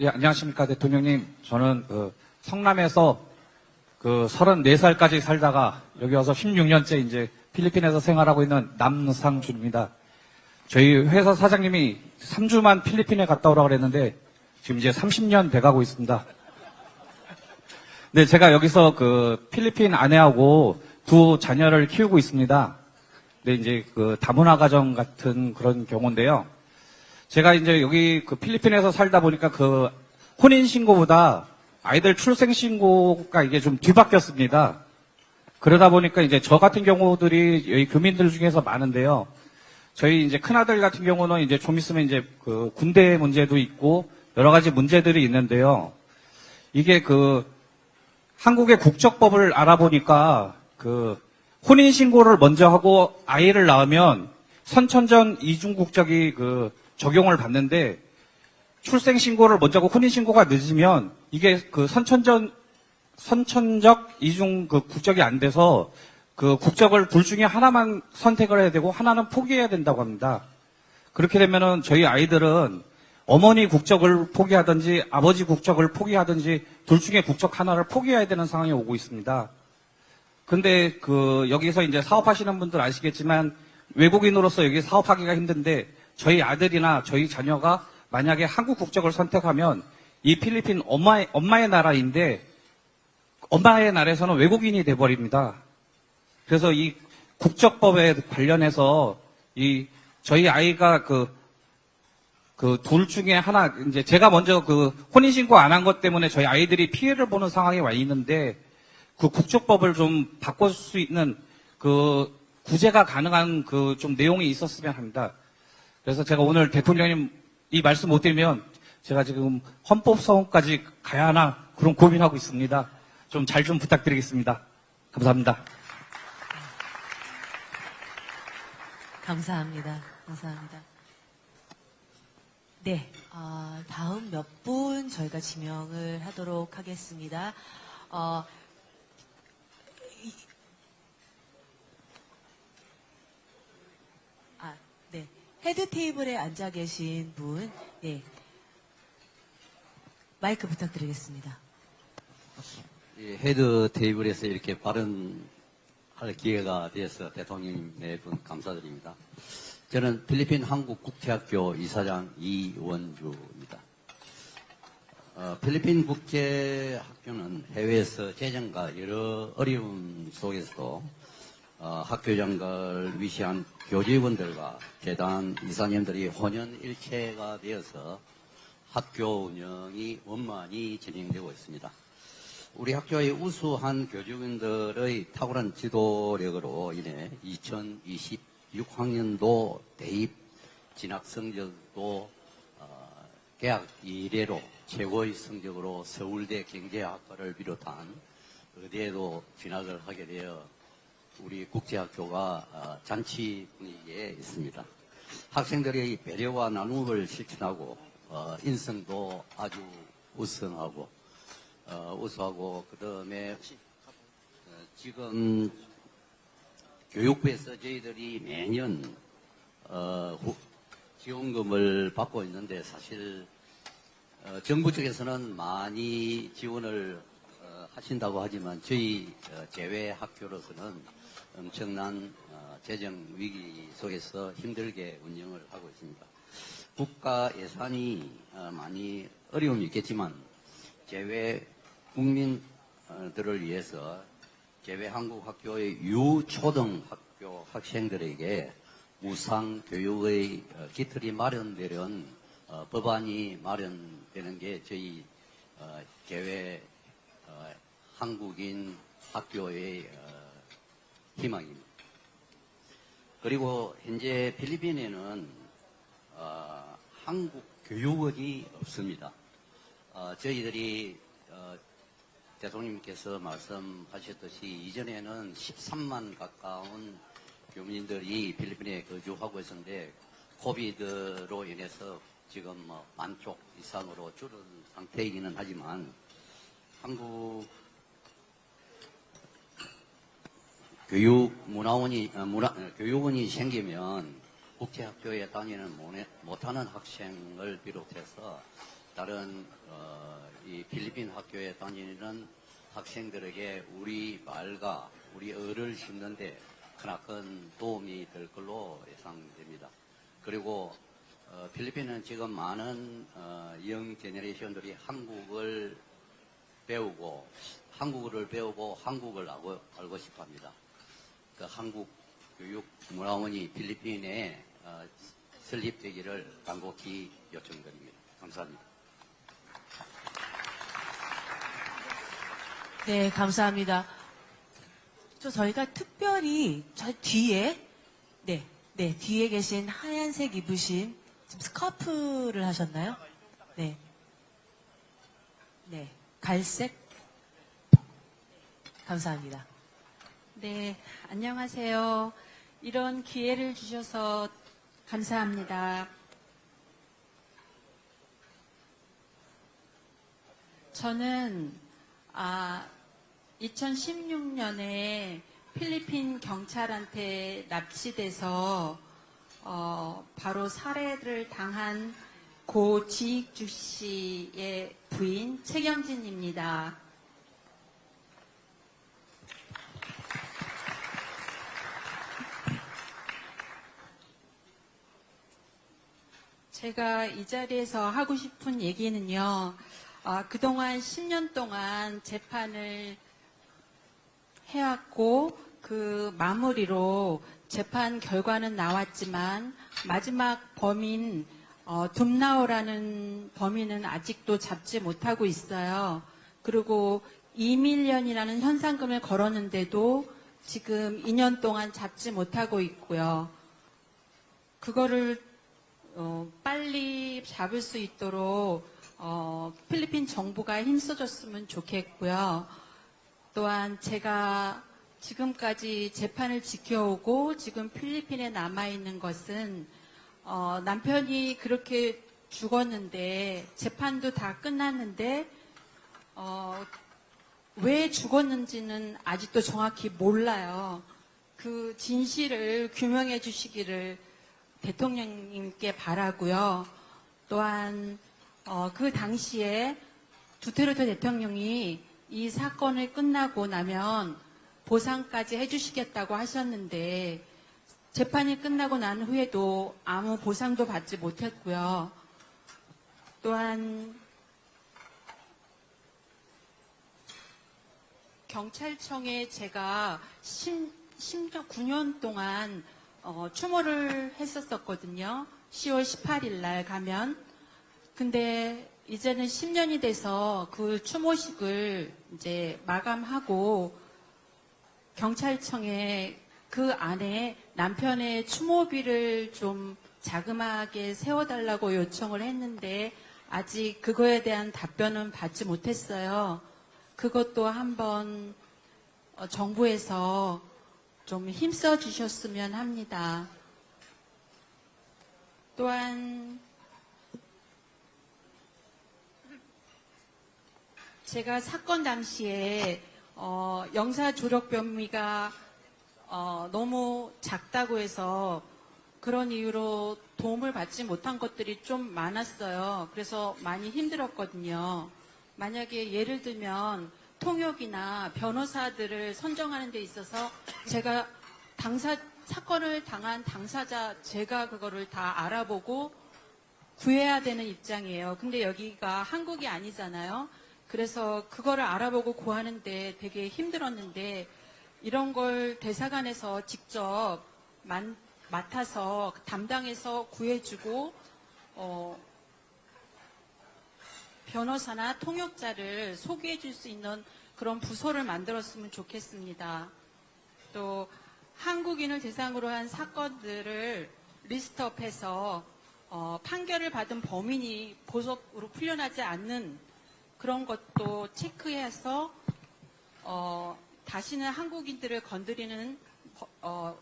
안녕하십니까, 대통령님. 저는 성남에서 34살까지 살다가 여기 와서 16년째 이제 필리핀에서 생활하고 있는 남상준입니다. 저희 회사 사장님이 3주만 필리핀에 갔다 오라고 그랬는데 지금 이제 30년 돼가고 있습니다. 네, 제가 여기서 필리핀 아내하고 두 자녀를 키우고 있습니다. 네, 이제 다문화 가정 같은 그런 경우인데요. 제가 이제 여기 필리핀에서 살다 보니까 혼인신고보다 아이들 출생신고가 이게 좀 뒤바뀌었습니다. 그러다 보니까 이제 저 같은 경우들이 여기 교민들 중에서 많은데요. 저희 이제 큰아들 같은 경우는 이제 좀 있으면 이제 군대 문제도 있고 여러 가지 문제들이 있는데요. 이게 한국의 국적법을 알아보니까 혼인신고를 먼저 하고 아이를 낳으면 선천적 이중 국적이 적용을 받는데 출생신고를 먼저 하고 혼인신고가 늦으면 이게 선천적 이중 국적이 안 돼서 국적을 둘 중에 하나만 선택을 해야 되고 하나는 포기해야 된다고 합니다. 그렇게 되면은 저희 아이들은 어머니 국적을 포기하든지 아버지 국적을 포기하든지 둘 중에 국적 하나를 포기해야 되는 상황이 오고 있습니다. 근데 여기서 이제 사업하시는 분들 아시겠지만 외국인으로서 여기 사업하기가 힘든데 저희 아들이나 저희 자녀가 만약에 한국 국적을 선택하면 이 필리핀 엄마의 나라인데 엄마의 나라에서는 외국인이 돼버립니다. 그래서 이 국적법에 관련해서 저희 아이가 둘 중에 하나, 이제 제가 먼저 혼인신고 안 한 것 때문에 저희 아이들이 피해를 보는 상황에 와 있는데 국적법을 좀 바꿀 수 있는 구제가 가능한 좀 내용이 있었으면 합니다. 그래서 제가 오늘 대통령님 이 말씀 못 드리면 제가 지금 헌법소원까지 가야 하나 그런 고민하고 있습니다. 좀 잘 좀 부탁드리겠습니다. 감사합니다. 감사합니다. 감사합니다. 네, 다음 몇 분 저희가 지명을 하도록 하겠습니다. 네. 헤드 테이블에 앉아 계신 분, 네. 마이크 부탁드리겠습니다. 헤드 테이블에서 이렇게 발언할 기회가 되어서 대통령님 매분 감사드립니다. 저는 필리핀 한국국제학교 이사장 이원주입니다. 필리핀 국제학교는 해외에서 재정과 여러 어려움 속에서도 학교장을 위시한 교직원들과 재단 이사님들이 혼연일체가 되어서 학교 운영이 원만히 진행되고 있습니다. 우리 학교의 우수한 교직원들의 탁월한 지도력으로 인해 2026학년도 대입 진학 성적도 개학 이래로 최고의 성적으로 서울대 경제학과를 비롯한 의대에도 진학을 하게 되어 우리 국제학교가 잔치 분위기에 있습니다. 학생들의 배려와 나눔을 실천하고 인성도 아주 우수하고 그다음에 지금 교육부에서 저희들이 매년 지원금을 받고 있는데 사실 정부 쪽에서는 많이 지원을 하신다고 하지만 저희 제외 학교로서는 엄청난 재정 위기 속에서 힘들게 운영을 하고 있습니다. 국가 예산이 많이 어려움이 있겠지만 제외 국민들을 위해서 제외 한국 학교의 유초등학교 학생들에게 무상 교육의 기틀이 마련되는 법안이 마련되는 게 저희 제외 한국인 학교의 희망입니다. 그리고 현재 필리핀에는 한국 교육원이 없습니다. 저희들이 대통령님께서 말씀하셨듯이 이전에는 13만 가까운 교민들이 필리핀에 거주하고 있었는데 코비드로 인해서 지금 만쪽 이상으로 줄은 상태이기는 하지만 한국 교육원이 생기면 국제학교에 다니는 못하는 학생을 비롯해서 다른 이 필리핀 학교에 다니는 학생들에게 우리 말과 우리 어를 심는데 크나큰 도움이 될 걸로 예상됩니다. 그리고 필리핀은 지금 많은 영 제너레이션들이 한국어를 배우고 한국을 알고 싶어합니다. 그 한국 교육 문화원이 필리핀에 설립되기를 간곡히 요청드립니다. 감사합니다. 네, 감사합니다. 저희가 특별히 저 뒤에 뒤에 계신 하얀색 입으신 지금 스카프를 하셨나요? 네. 갈색? 감사합니다. 네, 안녕하세요. 이런 기회를 주셔서 감사합니다. 저는 2016년에 필리핀 경찰한테 납치돼서 바로 살해를 당한 고 지익주 씨의 부인 최경진입니다. 제가 이 자리에서 하고 싶은 얘기는요, 그동안 10년 동안 재판을 해왔고, 그 마무리로 재판 결과는 나왔지만, 마지막 범인, 둠나오라는 범인은 아직도 잡지 못하고 있어요. 그리고 2밀리언이라는 현상금을 걸었는데도 지금 2년 동안 잡지 못하고 있고요. 그거를 빨리 잡을 수 있도록 필리핀 정부가 힘써줬으면 좋겠고요. 또한 제가 지금까지 재판을 지켜오고 지금 필리핀에 남아있는 것은 남편이 그렇게 죽었는데 재판도 다 끝났는데 왜 죽었는지는 아직도 정확히 몰라요. 그 진실을 규명해 주시기를 대통령님께 바라고요. 또한 그 당시에 두테르테 대통령이 이 사건을 끝나고 나면 보상까지 해주시겠다고 하셨는데 재판이 끝나고 난 후에도 아무 보상도 받지 못했고요. 또한 경찰청에 제가 9년 동안 추모를 했었거든요. 10월 18일 날 가면. 근데 이제는 10년이 돼서 그 추모식을 이제 마감하고 경찰청에 그 안에 남편의 추모비를 좀 자그마하게 세워달라고 요청을 했는데 아직 그거에 대한 답변은 받지 못했어요. 그것도 한번 정부에서 좀 힘써 주셨으면 합니다. 또한 제가 사건 당시에 영사 조력 변미가 너무 작다고 해서 그런 이유로 도움을 받지 못한 것들이 좀 많았어요. 그래서 많이 힘들었거든요. 만약에 예를 들면 통역이나 변호사들을 선정하는 데 있어서 제가 사건을 당한 당사자 제가 그거를 다 알아보고 구해야 되는 입장이에요. 근데 여기가 한국이 아니잖아요. 그래서 그거를 알아보고 구하는데 되게 힘들었는데 이런 걸 대사관에서 직접 맡아서 담당해서 구해주고 변호사나 통역자를 소개해 줄 수 있는 그런 부서를 만들었으면 좋겠습니다. 또 한국인을 대상으로 한 사건들을 리스트업해서 판결을 받은 범인이 보석으로 풀려나지 않는 그런 것도 체크해서 다시는 한국인들을 건드리는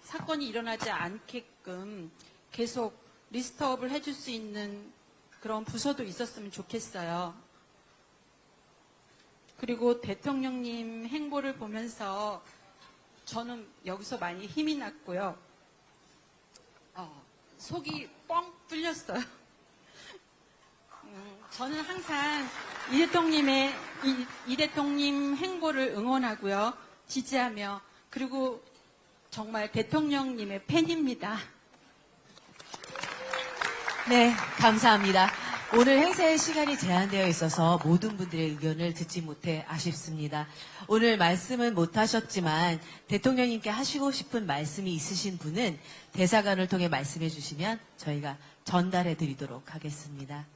사건이 일어나지 않게끔 계속 리스트업을 해줄 수 있는 그런 부서도 있었으면 좋겠어요. 그리고 대통령님 행보를 보면서 저는 여기서 많이 힘이 났고요. 속이 뻥 뚫렸어요. 저는 항상 이 대통령 행보를 응원하고요. 지지하며, 그리고 정말 대통령님의 팬입니다. 네, 감사합니다. 오늘 행사의 시간이 제한되어 있어서 모든 분들의 의견을 듣지 못해 아쉽습니다. 오늘 말씀은 못하셨지만 대통령님께 하시고 싶은 말씀이 있으신 분은 대사관을 통해 말씀해 주시면 저희가 전달해 드리도록 하겠습니다.